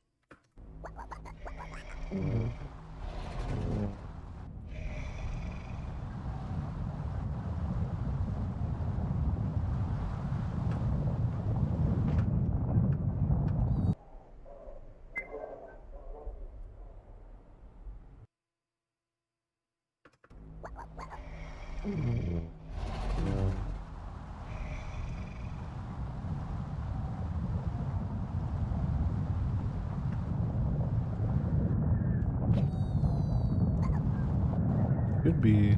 Could be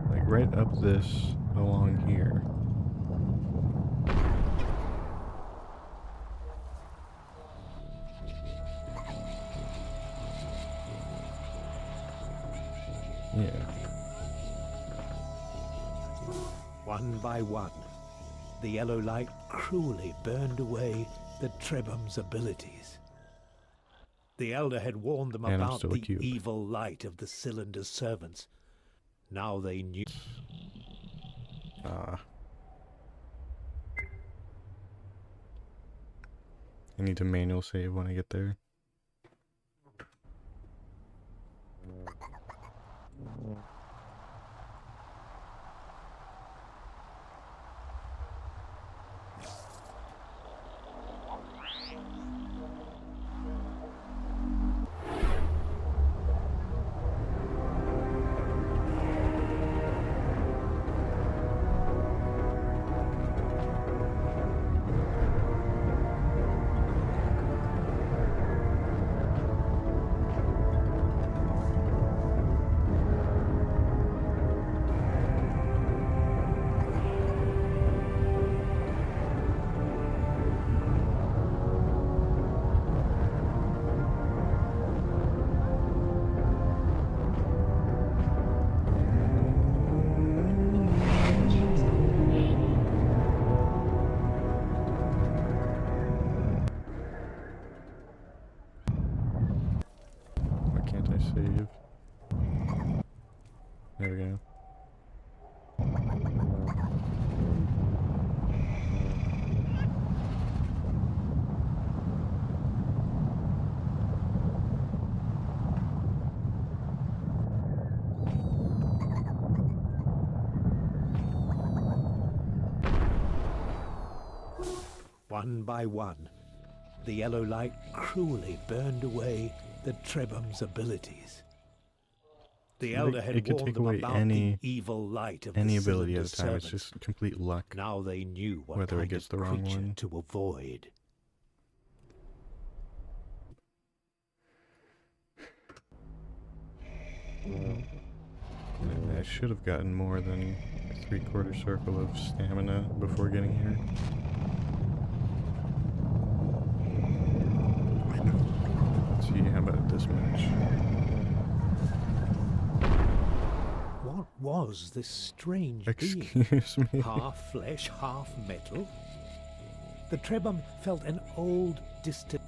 like right up this along here. Yeah. One by one, the yellow light cruelly burned away the Trebum's abilities. The Elder had warned them And I'm about still a the cube. evil light of the cylinder's servants. Now they knew. I need to manual save when I get there. Why can't I save? There we go. One by one, the yellow light cruelly burned away the Trebum's abilities. The Elder It had could warned take them away about any- the evil light of Any the ability at Cylinder's a time. It's servants. just complete luck. Now they knew what whether it kind gets of the wrong creature one. to avoid. I should have gotten more than a 3/4 circle of stamina before getting here. Let's see, how about this much? What was this strange being? Excuse me. Half flesh, half metal? The Trebum felt an old, distant...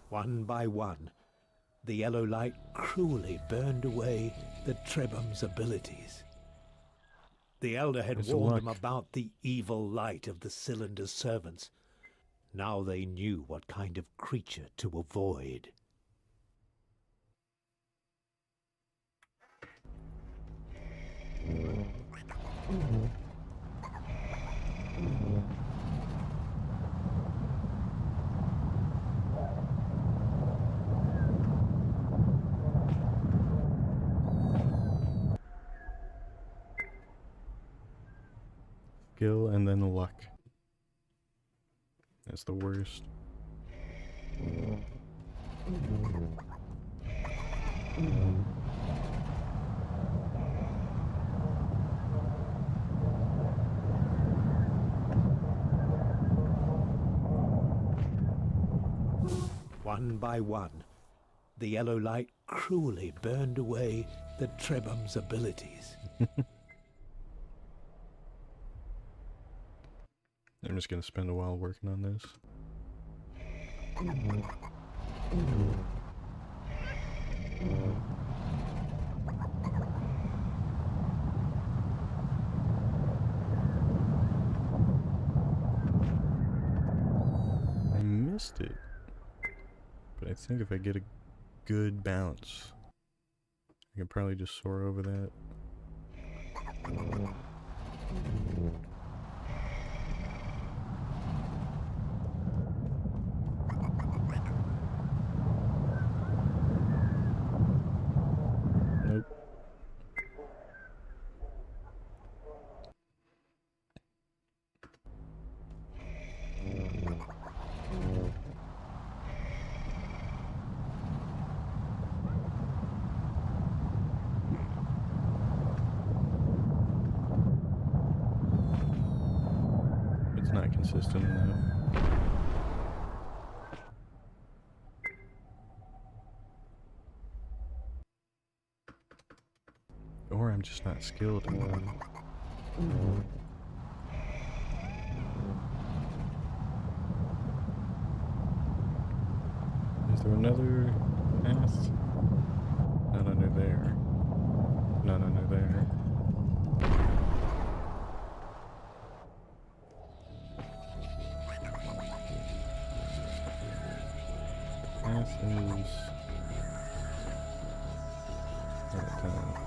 One by one, the yellow light cruelly burned away the Trebum's abilities. The Elder had It's warned them luck. about the evil light of the Cylinder's servants. Now they knew what kind of creature to avoid. Skill and then luck. That's the worst. One by one, the yellow light cruelly burned away the Trebum's abilities. I'm just gonna spend a while working on this. I missed it. But I think if I get a good bounce, I can probably just soar over that. Nope. It's not consistent enough. Or I'm just not skilled enough. Is there another path? Not under there. Not under there. Path is... That time.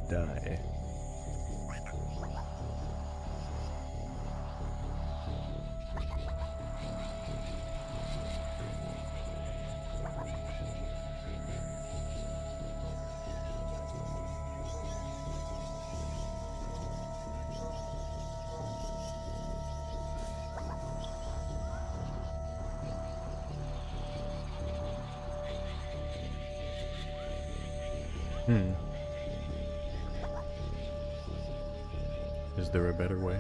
Die. Hmm. Is there a better way?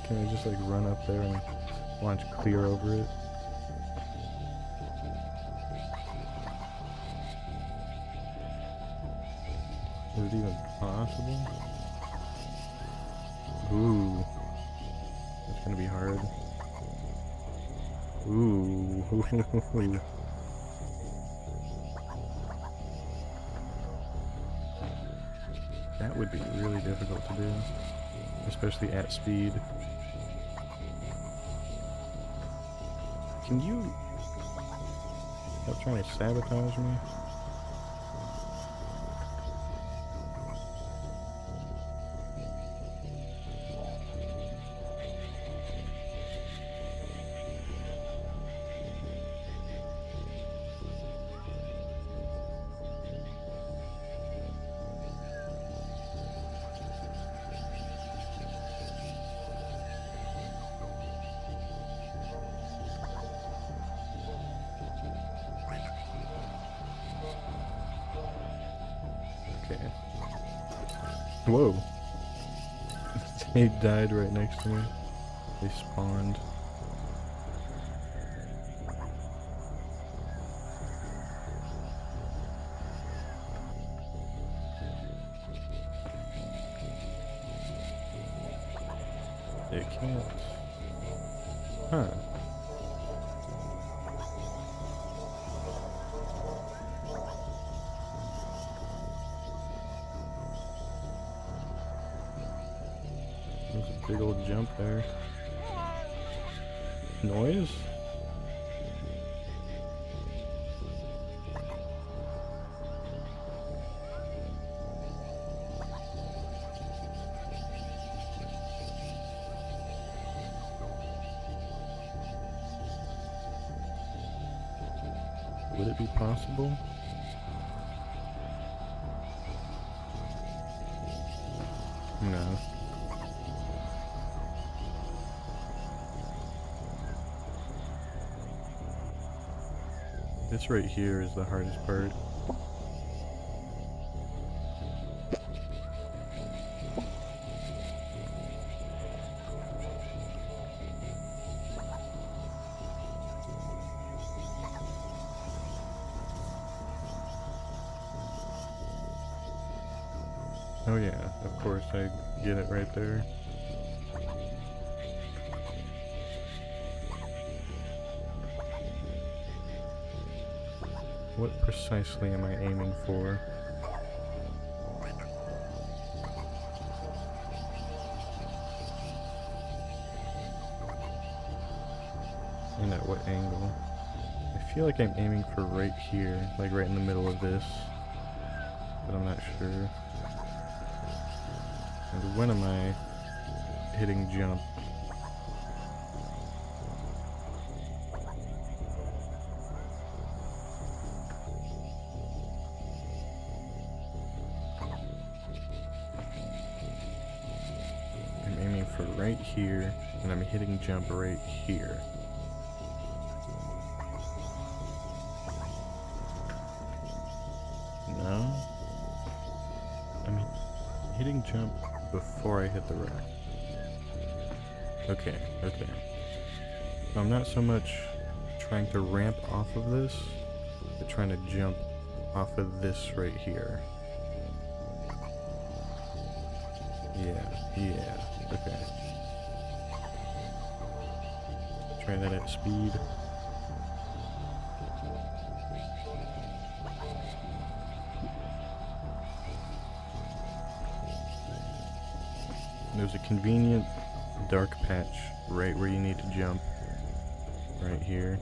Can I just like run up there and launch clear over it? Is it even possible? Ooh. That's gonna be hard. Ooh. That would be really difficult to do. Especially at speed. Can you stop trying to sabotage me? Okay. Whoa. They died right next to me. They spawned. They can't. Huh. There's a big old jump there. Noise? Would it be possible? No. This right here is the hardest part. Oh yeah, of course I get it right there. What precisely am I aiming for? And at what angle? I feel like I'm aiming for right here, like right in the middle of this, but I'm not sure. And when am I hitting jump? I'm aiming for right here, and I'm hitting jump right here. No? I'm hitting jump before I hit the rack. Okay, okay. I'm not so much trying to ramp off of this, but trying to jump off of this right here. Yeah, okay. Try that at speed. There's a convenient dark patch right where you need to jump. Right here.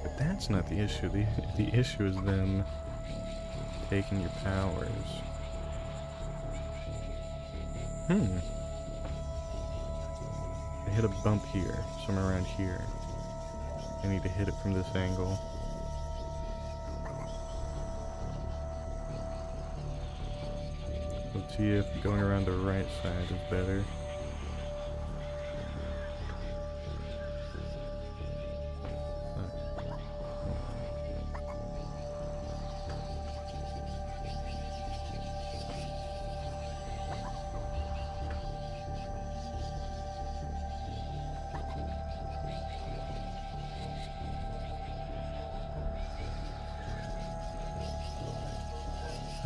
But that's not the issue. The issue is them taking your powers. I hit a bump here, somewhere around here. I need to hit it from this angle. Let's see if going around the right side is better.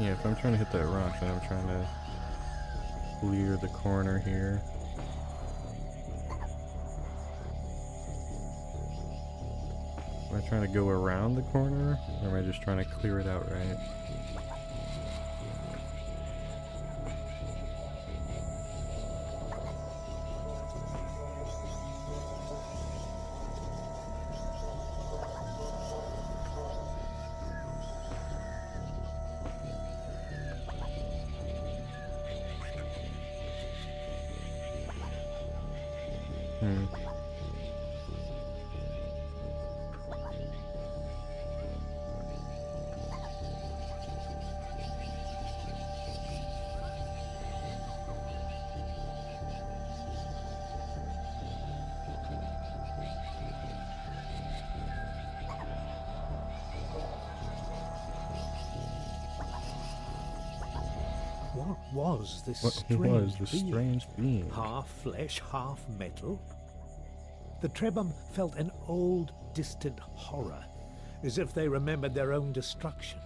Yeah, if I'm trying to hit that rock, then I'm trying to clear the corner here. Am I trying to go around the corner, or am I just trying to clear it outright? What was this What strange was this being? strange being? Half flesh, half metal? The Trebhum felt an old, distant horror, as if they remembered their own destruction.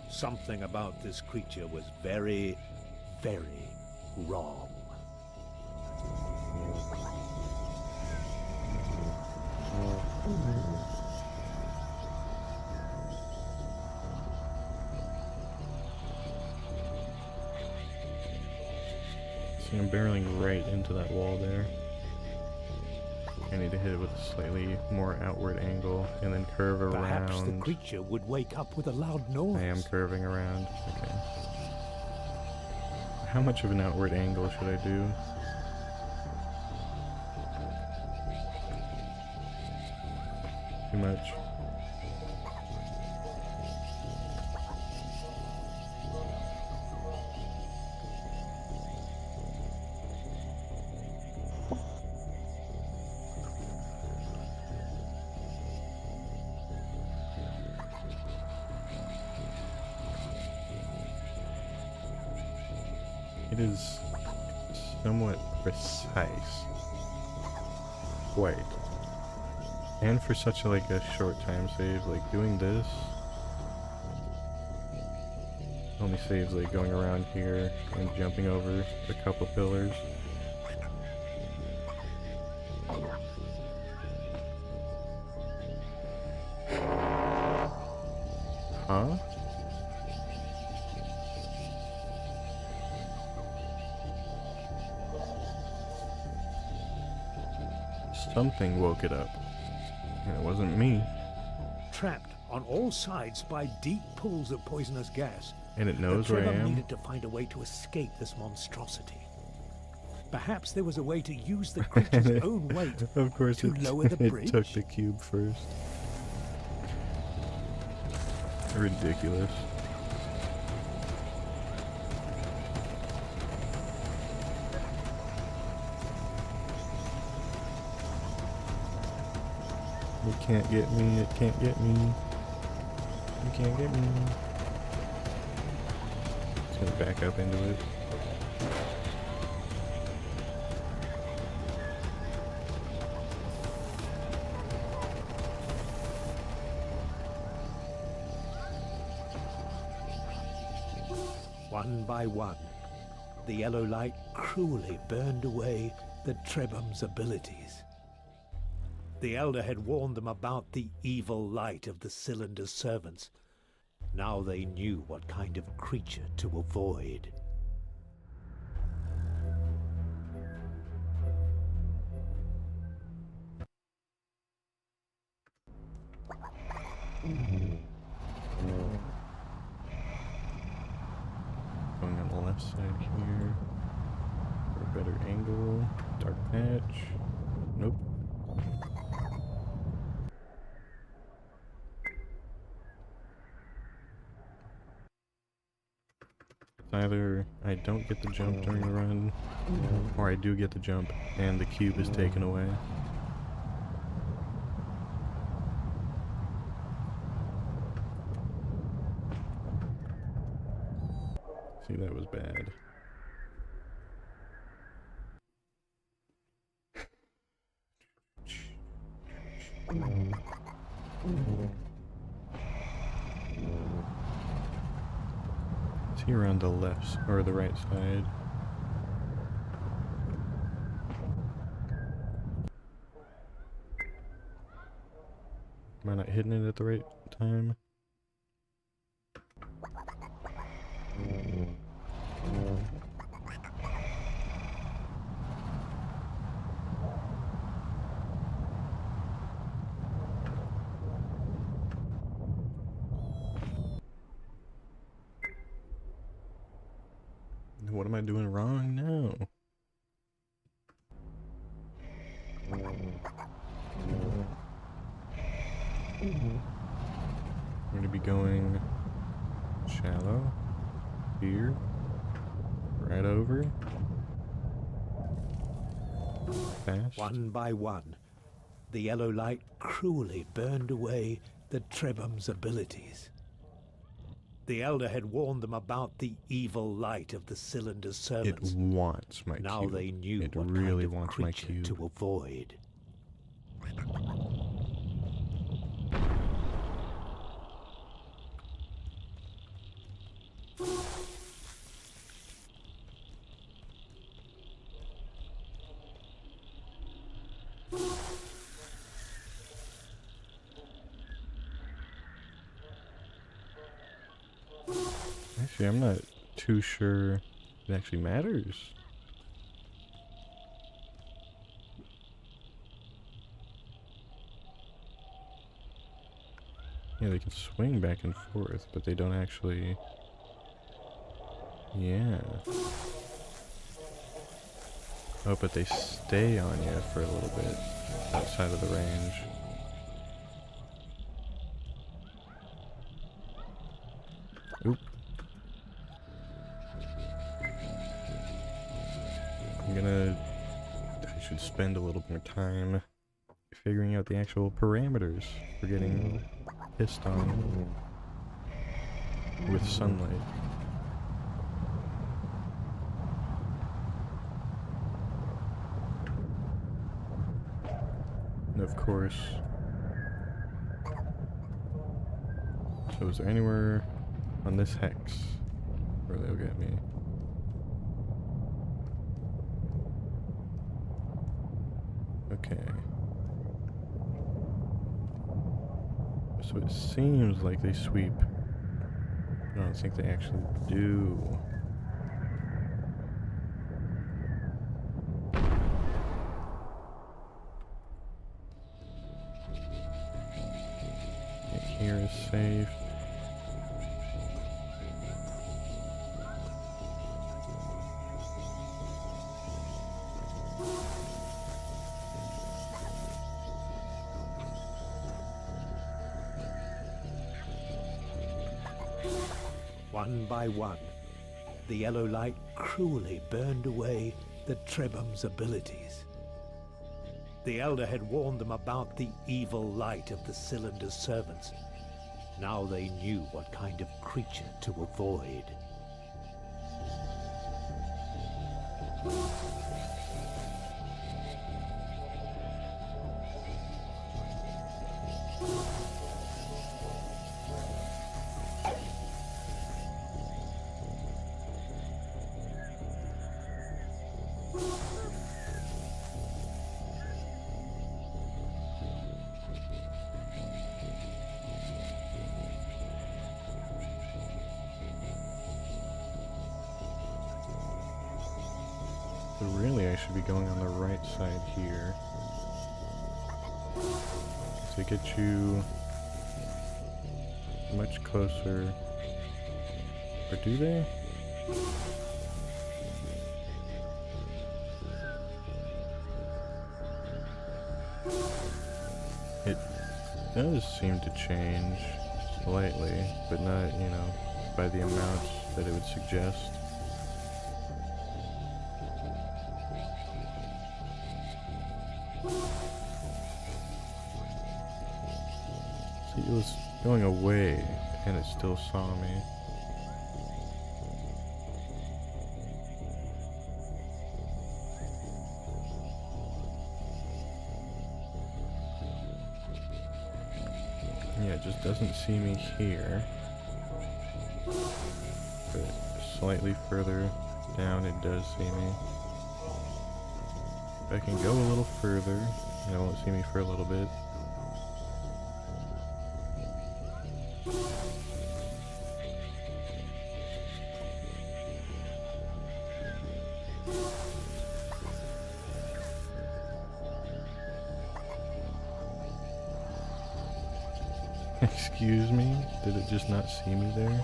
Something about this creature was very, very wrong. See, I'm barreling right into that wall there. I need to hit it with a slightly more outward angle and then curve around. Perhaps the creature would wake up with a loud noise. I am curving around. Okay. How much of an outward angle should I do? Too much. It is somewhat precise. Quite. And for such a, like a short time save, like doing this only saves like going around here and jumping over a couple pillars. Huh? Something woke it up. And it wasn't me. Trapped on all sides by deep pools of poisonous gas, And it knows the where I Trebhum am. needed to find a way to escape this monstrosity. Perhaps there was a way to use the creature's own weight Of course, to it, lower the it bridge. took the cube first. Ridiculous. You can't get me, it can't get me. You can't get me. Just gonna back up into it. One by one, the yellow light cruelly burned away the Trebhum's abilities. The Elder had warned them about the evil light of the Cylinder's servants. Now they knew what kind of creature to avoid. Going on the left side here for a better angle. Dark patch. Nope. It's either I don't get the jump during the run, or I do get the jump and the cube is taken away. See, that was bad. here on the left or the right side. Am I not hitting it at the right time? What am I doing wrong now? I'm going to be going shallow, here, right over, fast. One by one, the yellow light cruelly burned away the Trebum's abilities. The Elder had warned them about the evil light of the cylinder's servants. It wants my Now cube. they knew It what really kind of wants my creature cube. to avoid. Actually, I'm not too sure it actually matters. Yeah, they can swing back and forth, but they don't actually... Yeah. Oh, but they stay on you for a little bit outside of the range. Oop. I should spend a little more time figuring out the actual parameters for getting pissed on with sunlight. And of course, so is there anywhere on this hex where they'll get me? Okay. So it seems like they sweep. I don't think they actually do. Here is safe. One by one, the yellow light cruelly burned away the Trebum's abilities. The Elder had warned them about the evil light of the cylinder's servants. Now they knew what kind of creature to avoid. So really I should be going on the right side here to get you much closer. Or do they? It does seem to change slightly, but not, you know, by the amount that it would suggest. See, it was going away, and it still saw me. Yeah, it just doesn't see me here. But as slightly further down, it does see me. If I can go a little further, it won't see me for a little bit. Excuse me? Did it just not see me there?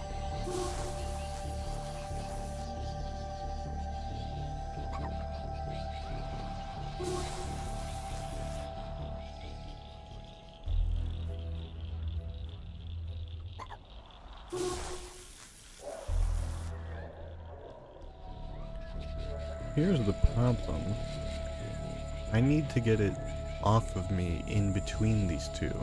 Here's the problem. I need to get it off of me in between these two.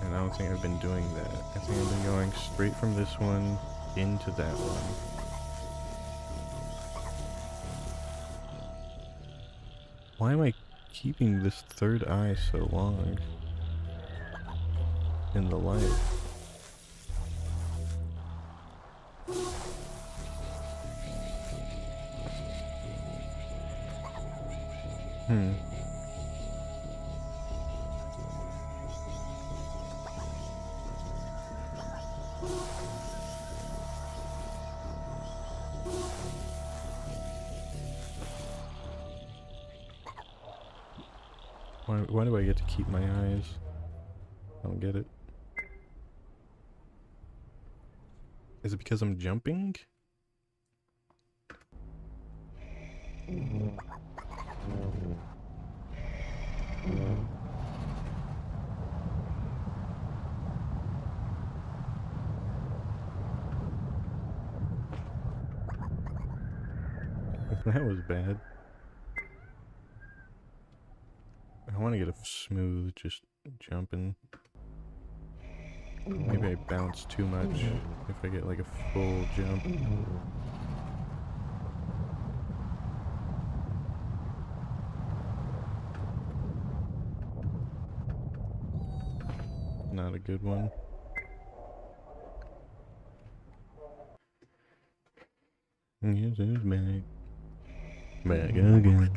And I don't think I've been doing that. I think I've been going straight from this one into that one. Why am I keeping this third eye so long in the light? Why do I get to keep my eyes? I don't get it. Is it because I'm jumping? That was bad. I want to get a smooth, just jumping. Maybe I bounce too much if I get like a full jump. Not a good one. Yes, it's back. Back again.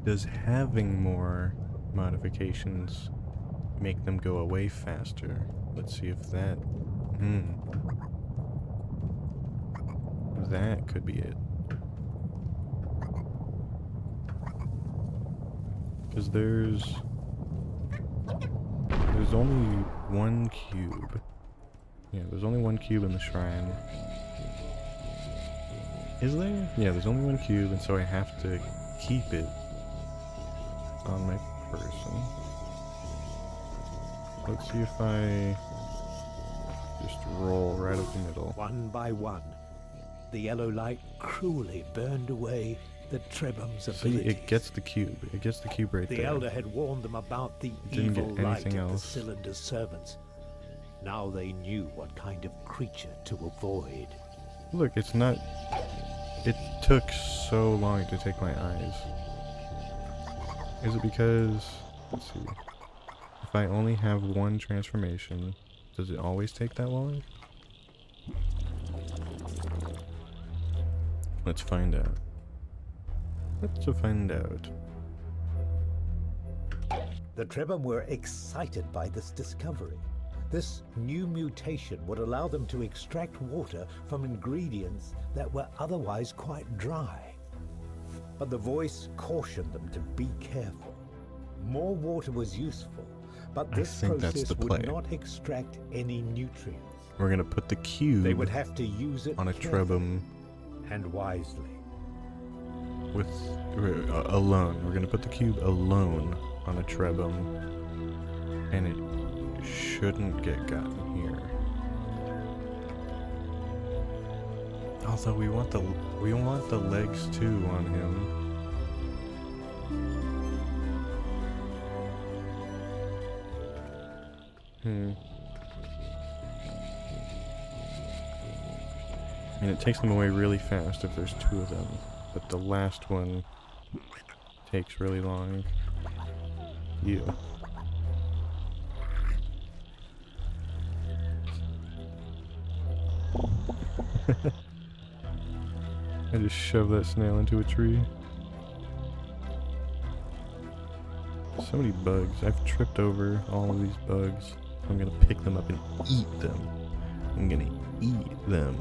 Does having more modifications make them go away faster? Let's see if that... That could be it. Because there's only one cube. Yeah, there's only one cube in the shrine. Is there? Yeah, there's only one cube, and so I have to keep it on my person. Let's see if I just roll right up the middle. One by one, the yellow light cruelly burned away the Trebum's See, abilities. it gets the cube. It gets the cube right there. The Elder had warned them about the Didn't evil get light anything of else. the Cylinder's servants. Now they knew what kind of creature to avoid. Look, it's not... It took so long to take my eyes. Is it because... Let's see. If I only have one transformation, does it always take that long? Let's find out. Let's find out. The Trebum were excited by this discovery. This new mutation would allow them to extract water from ingredients that were otherwise quite dry. But the voice cautioned them to be careful. More water was useful, but this process would not extract any nutrients. We're gonna put the cube They would have to use it on a carefully Trebum and wisely. with alone. We're gonna put the cube alone on a Trebum, and it shouldn't get gotten here. Although we want the legs too on him. And it takes them away really fast if there's two of them, but the last one takes really long. You. I just shoved that snail into a tree. So many bugs. I've tripped over all of these bugs. I'm gonna pick them up and eat them. I'm gonna eat them.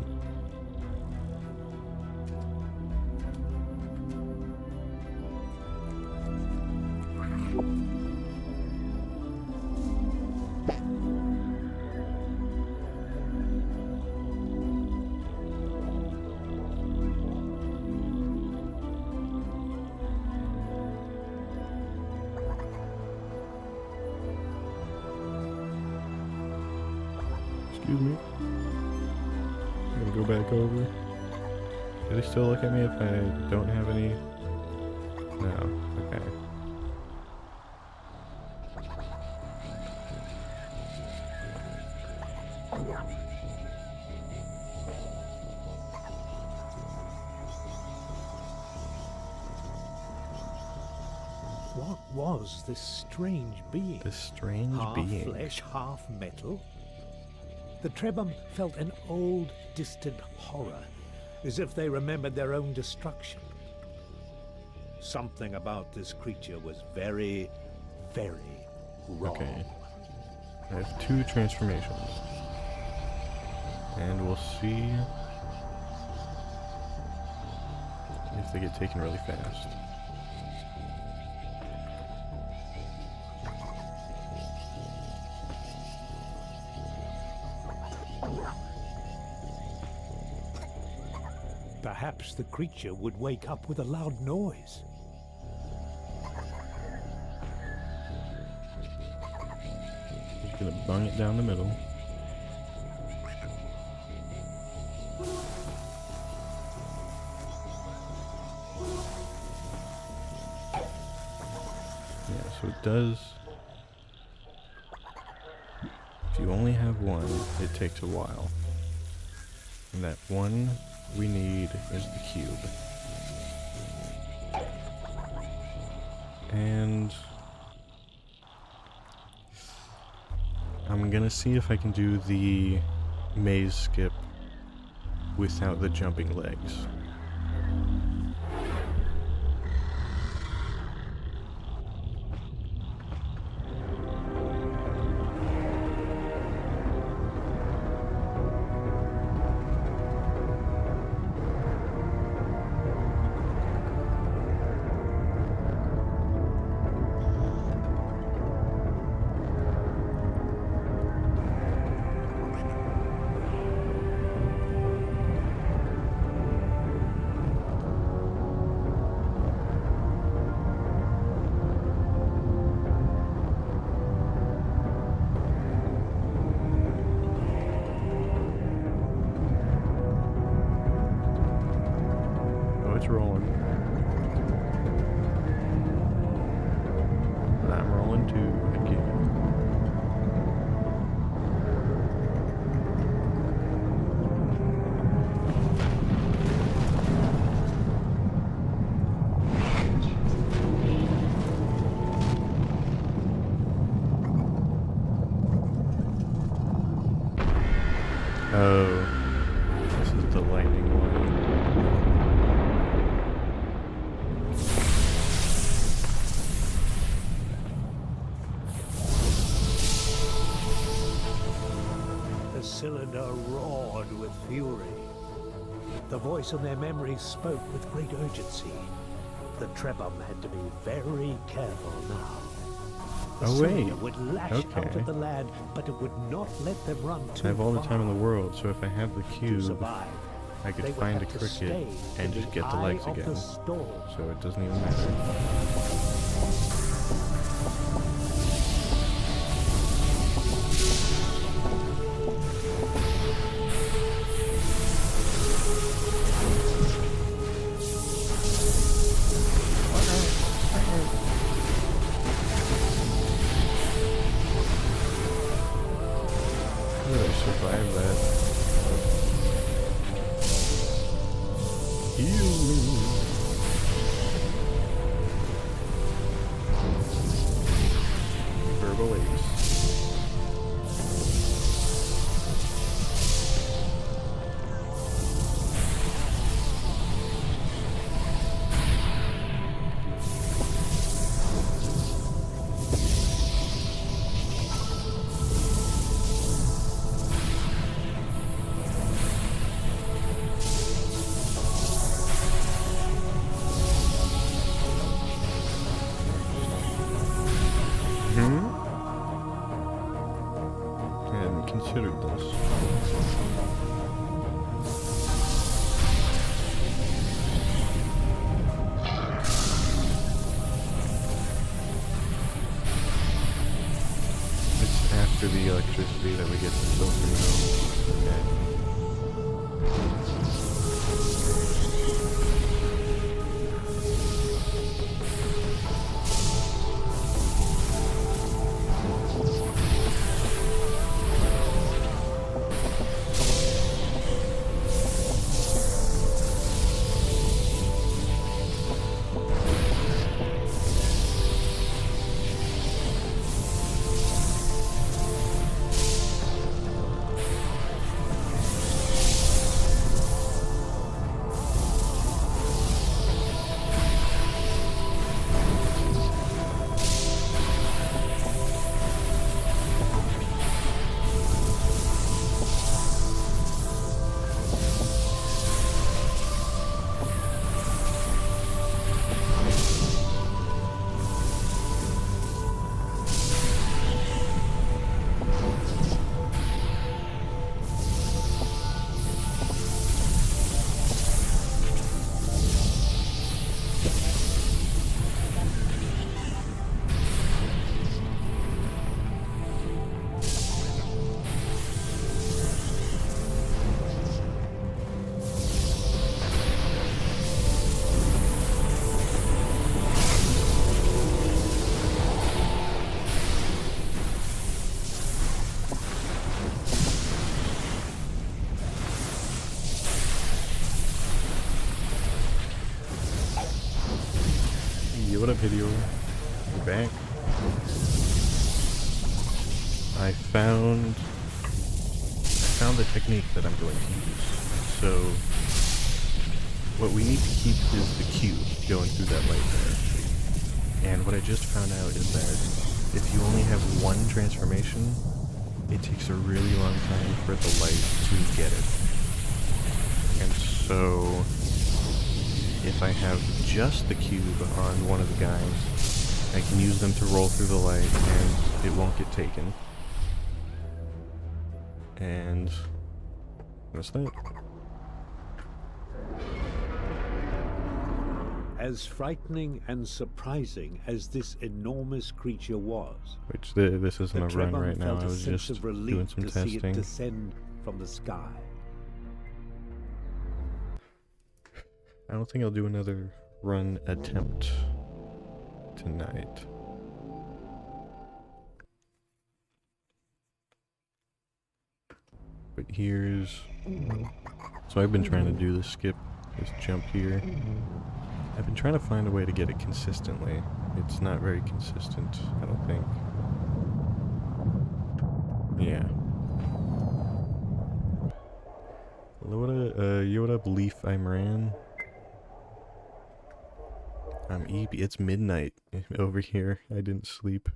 Excuse me. I'm gonna go back over. Do they still look at me if I don't have any? No. Okay. What was this strange being? This strange Half being. flesh, half metal? The Trebhum felt an old, distant horror, as if they remembered their own destruction. Something about this creature was very, very wrong. Okay. I have 2 transformations. And we'll see if they get taken really fast. Perhaps the creature would wake up with a loud noise. Just gonna bung it down the middle. Yeah, so it does. If you only have one, it takes a while. And that one we need is the cube. And I'm gonna see if I can do the maze skip without the jumping legs. It's rolling. And I'm rolling too again. Oh, this is the lightning one. The cylinder roared with fury. The voice in their memories spoke with great urgency. The Trebhum had to be very careful now. The Oh, wait. cylinder would lash out Okay. at the lad, but it would not let them run too I have all the time in far. the world, so if I have the To cube, survive, I could they would find a have to cricket stay and in just get the eye legs of again. the storm. So it doesn't even matter. survive that. Heal me. Verbal ace. Considered this. It's after the electricity that we get the silver mill. Okay. What up, video? We're back. I found the technique that I'm going to use. So what we need to keep is the cube going through that light there. And what I just found out is that if you only have one transformation, it takes a really long time for the light to get it. And so if I have just the cube on one of the guys, I can use them to roll through the light and it won't get taken. And that's that. As frightening and surprising as this enormous creature was, Which this isn't a run Trebon right now, felt I a was sense just of relief doing some to see it testing. descend from the sky. I don't think I'll do another run attempt tonight. But here's... So I've been trying to do this skip, this jump here. I've been trying to find a way to get it consistently. It's not very consistent, I don't think. Yeah. What up, Leaf Imran? I'm EP. It's midnight over here. I didn't sleep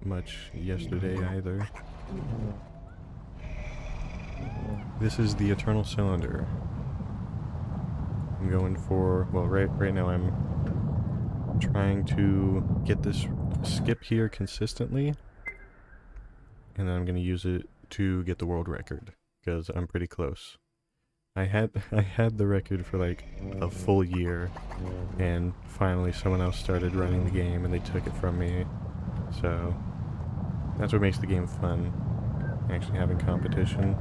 much yesterday either. This is the Eternal Cylinder. I'm going for, well, right now I'm trying to get this skip here consistently, and then I'm going to use it to get the world record, because I'm pretty close. I had the record for like a full year, and finally someone else started running the game and they took it from me. So that's what makes the game fun, actually having competition.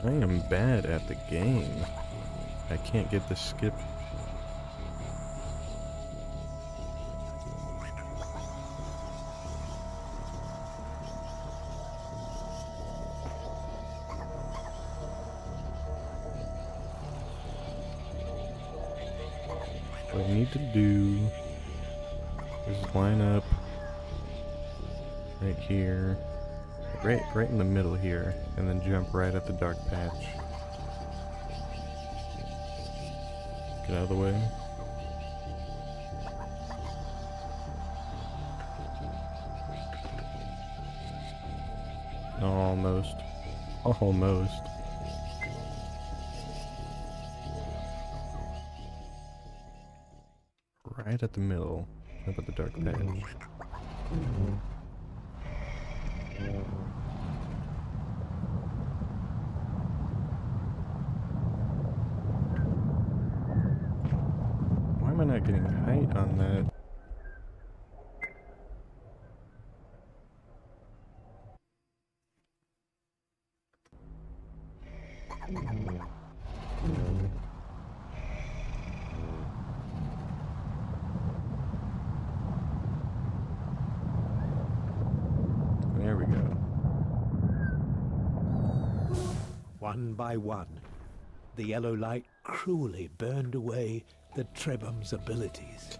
I am bad at the game. I can't get the skip need to do is line up right here, right in the middle here, and then jump right at the dark patch. Get out of the way. Almost. Almost. Right at the middle. Up at the dark patch. Why am I not getting height on that? There we go. One by one, the yellow light cruelly burned away the Trebum's abilities.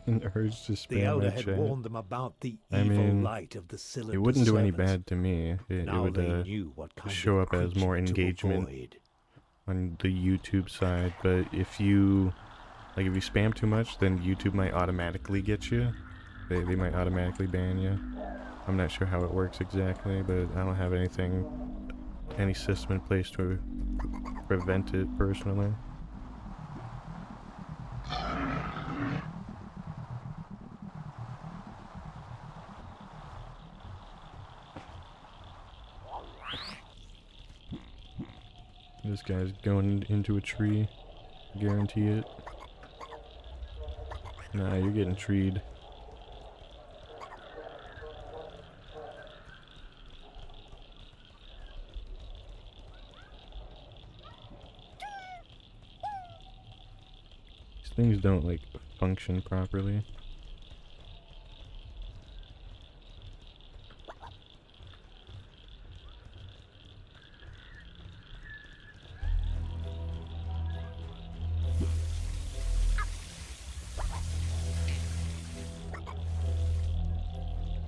An urge to spam The Elder that had chat. warned them about the I evil mean, light of the cylinder. It wouldn't do any bad to me. It Now would they knew what kind show of up as more creature to engagement avoid. on the YouTube side, but if you spam too much, then YouTube might automatically get you. They might automatically ban you. I'm not sure how it works exactly, but I don't have any system in place to prevent it personally. This guy's going into a tree. Guarantee it. Nah, you're getting treed. These things don't, like, function properly.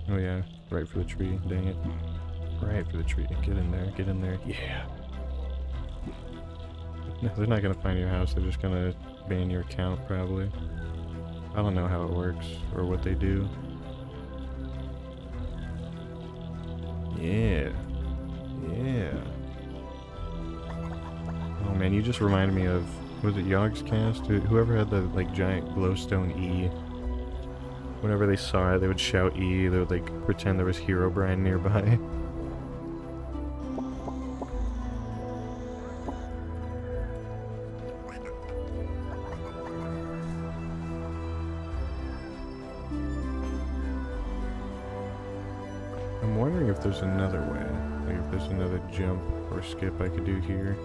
Oh yeah, right for the tree, dang it. Right for the tree. Get in there, get in there. Yeah. No, they're not gonna find your house, they're just gonna ban your account probably. I don't know how it works or what they do. Yeah. Yeah. Oh man, you just reminded me of, was it Yogg's cast? Whoever had the like giant glowstone E. Whenever they saw it, they would shout E, they would like pretend there was Herobrine nearby. I'm wondering if there's another way, like if there's another jump or skip I could do here.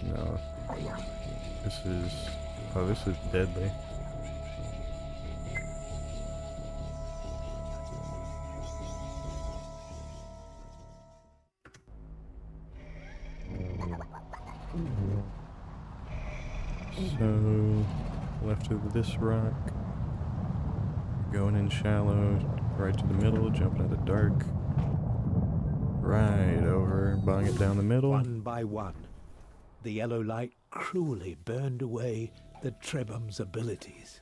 No. This is deadly. So, left of this rock, going in shallow, right to the middle, jumping into dark, right over, bong it down the middle. One by one, the yellow light cruelly burned away the Trebum's abilities.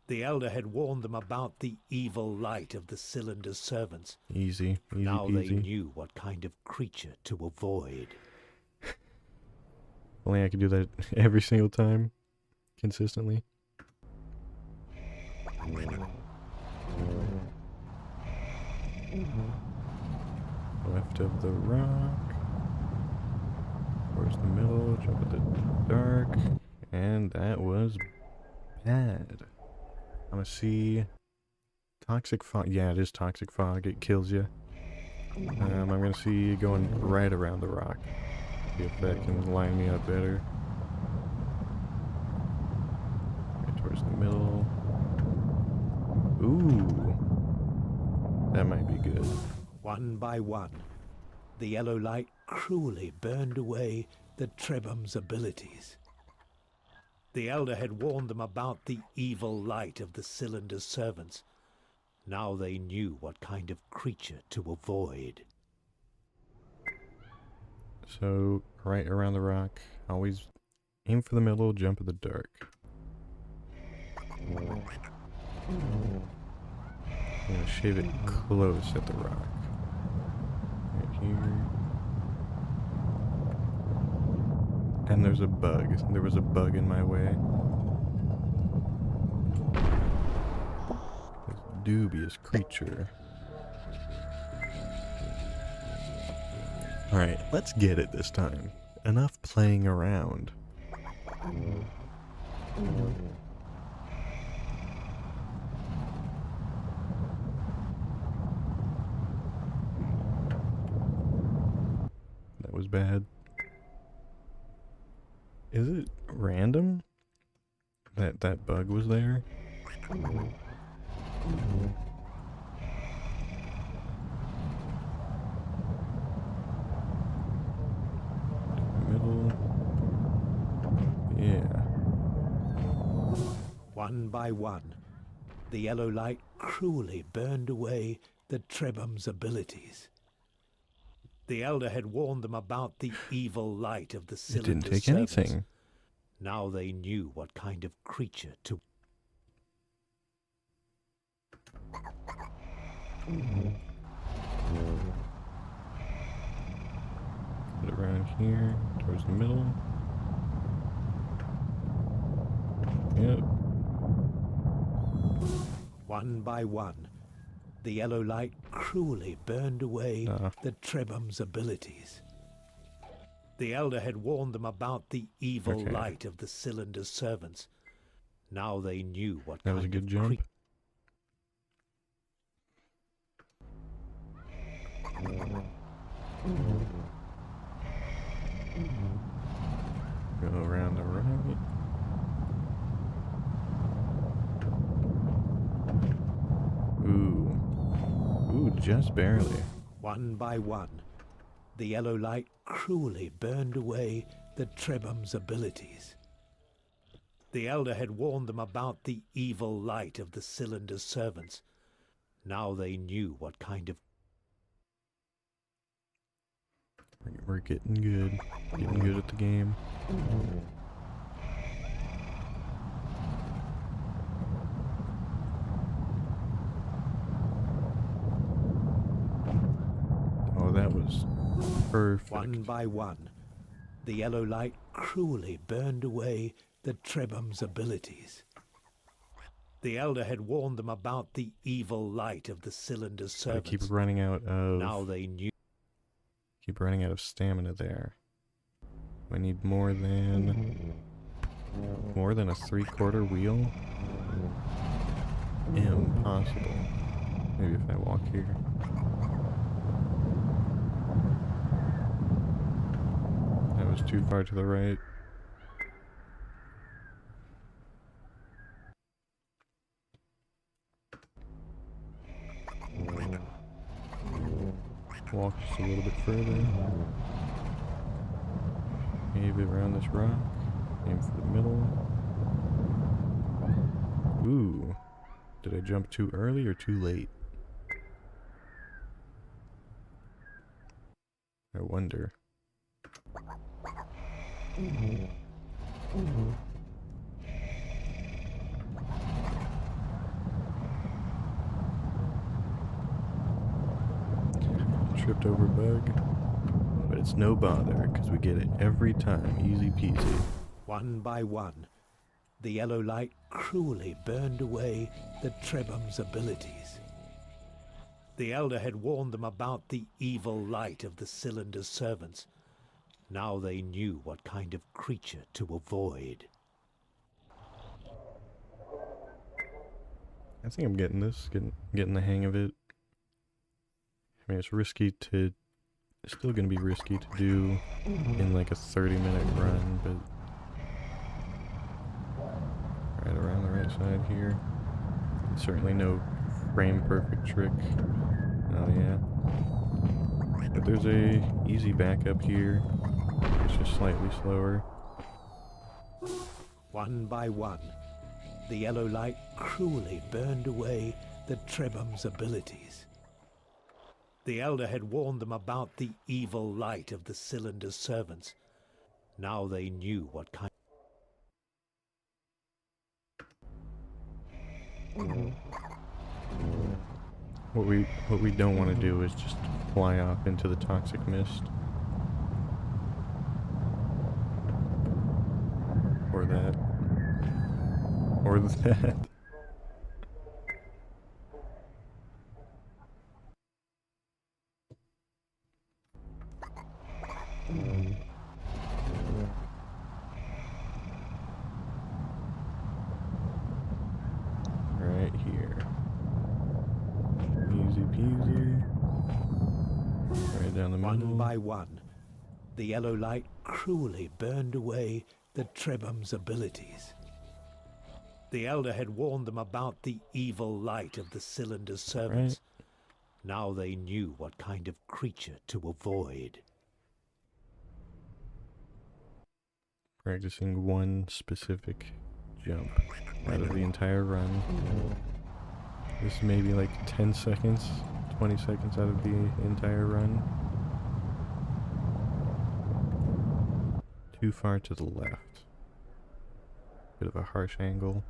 The Elder had warned them about the evil light of the cylinder's servants. Easy, easy Now peasy. they knew what kind of creature to avoid. Only I could do that every single time, consistently. Left of the rock. Towards the middle, jump at the dark. And that was bad. I'm gonna see toxic fog. Yeah, it is toxic fog. It kills you. I'm gonna see going right around the rock. See if that can line me up better. Right towards the middle. Ooh. That might be good. One by one, the yellow light cruelly burned away the Trebham's abilities. The Elder had warned them about the evil light of the Cylinder's servants. Now they knew what kind of creature to avoid. So, right around the rock. Always aim for the middle, jump in the dark. I'm gonna shave it close at the rock. Right here. And there's a bug. There was a bug in my way. This dubious creature. Alright, let's get it this time. Enough playing around. That was bad. Is it random that that bug was there? Middle. Yeah. One by one, the yellow light cruelly burned away the Trebham's abilities. The Elder had warned them about the evil light of the It Cylinder's didn't take servants. anything. Now they knew what kind of creature to... Put it around here, towards the middle. Yep. One by one, the yellow light cruelly burned away the Trebham's abilities. The Elder had warned them about the evil light of the Cylinder's servants. Now they knew what That was a good jump. Go around the right. Ooh, just barely. One by one, the yellow light cruelly burned away the Trebham's abilities. The Elder had warned them about the evil light of the Cylinder's servants. Now they knew what kind of... We're getting good. Getting good at the game. Oh, that was perfect. One by one, the yellow light cruelly burned away the Trebham's abilities. The Elder had warned them about the evil light of the Cylinder's I servants. keep running out of... Now they knew... Keep running out of stamina there. I need more than a 3/4 wheel? Impossible. Maybe if I walk here. That was too far to the right. Walk just a little bit further. Maybe around this rock. Aim for the middle. Ooh. Did I jump too early or too late? I wonder. Tripped over bug, but it's no bother because we get it every time, easy peasy. One by one, the yellow light cruelly burned away the Trebham's abilities. The Elder had warned them about the evil light of the Cylinder's servants. Now they knew what kind of creature to avoid. I think I'm getting this, getting the hang of it. I mean, it's risky to, it's still going to be risky to do in like a 30-minute run, but right around the right side here. Certainly no frame perfect trick. Oh yeah. But there's a easy backup here. It's just slightly slower. One by one, the yellow light cruelly burned away the Trebum's abilities. The Elder had warned them about the evil light of the Cylinder's servants. Now they knew what kind. What we don't want to do is just fly off into the toxic mist. Or that. Or that. Right here. Easy peasy. Right down the middle. One by one, the yellow light cruelly burned away the Trebum's abilities. The Elder had warned them about the evil light of the Cylinder's servants. Now they knew what kind of creature to avoid. Practicing one specific jump out of the entire run. This may be like 10 seconds, 20 seconds out of the entire run. Too far to the left. Bit of a harsh angle.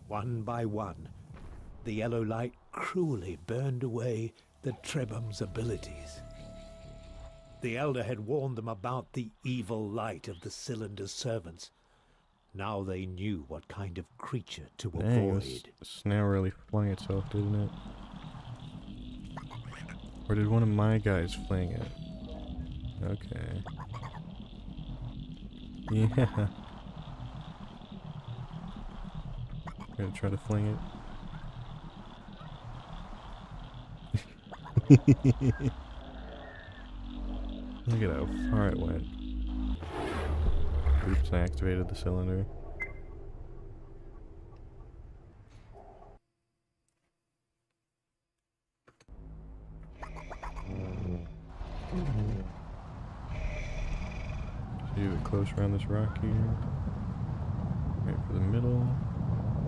One by one, the yellow light cruelly burned away the Trebum's abilities. The Elder had warned them about the evil light of the Cylinder's servants. Now they knew what kind of creature to avoid. This snail really flung itself, didn't it? Or did one of my guys fling it? Okay. Yeah. Gonna try to fling it. Look at how far it went. Oops, I activated the cylinder. See it close around this rock here. Right for the middle.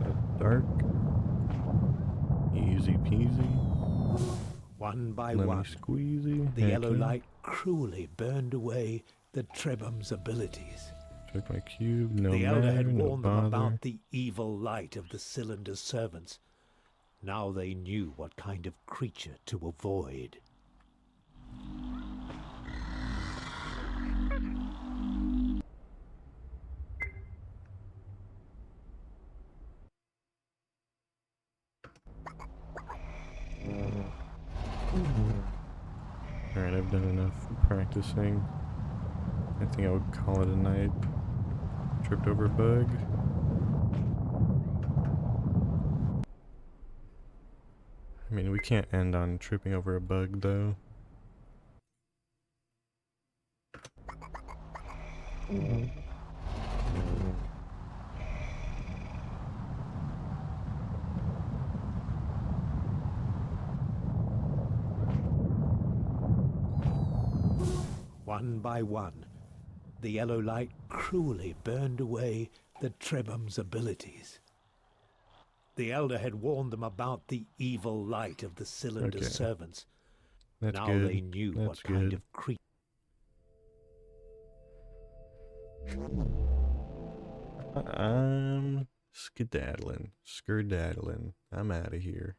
That's dark. Easy peasy. One by Lemony one, squeezy. the yellow Heck yeah. light cruelly burned away the Trebum's abilities. Check my cube. No The Elder matter, had no warned them bother. about the evil light of the Cylinder's servants. Now they knew what kind of creature to avoid. Alright, I've done enough practicing. I think I would call it a night. Tripped over a bug. I mean, we can't end on tripping over a bug, though. One by one, the yellow light cruelly burned away the Trebum's abilities. The Elder had warned them about the evil light of the Cylinder's Okay. servants. That's Now good. they knew That's what kind good. of creature. I'm skedaddling. Skerdaddling. I'm out of here.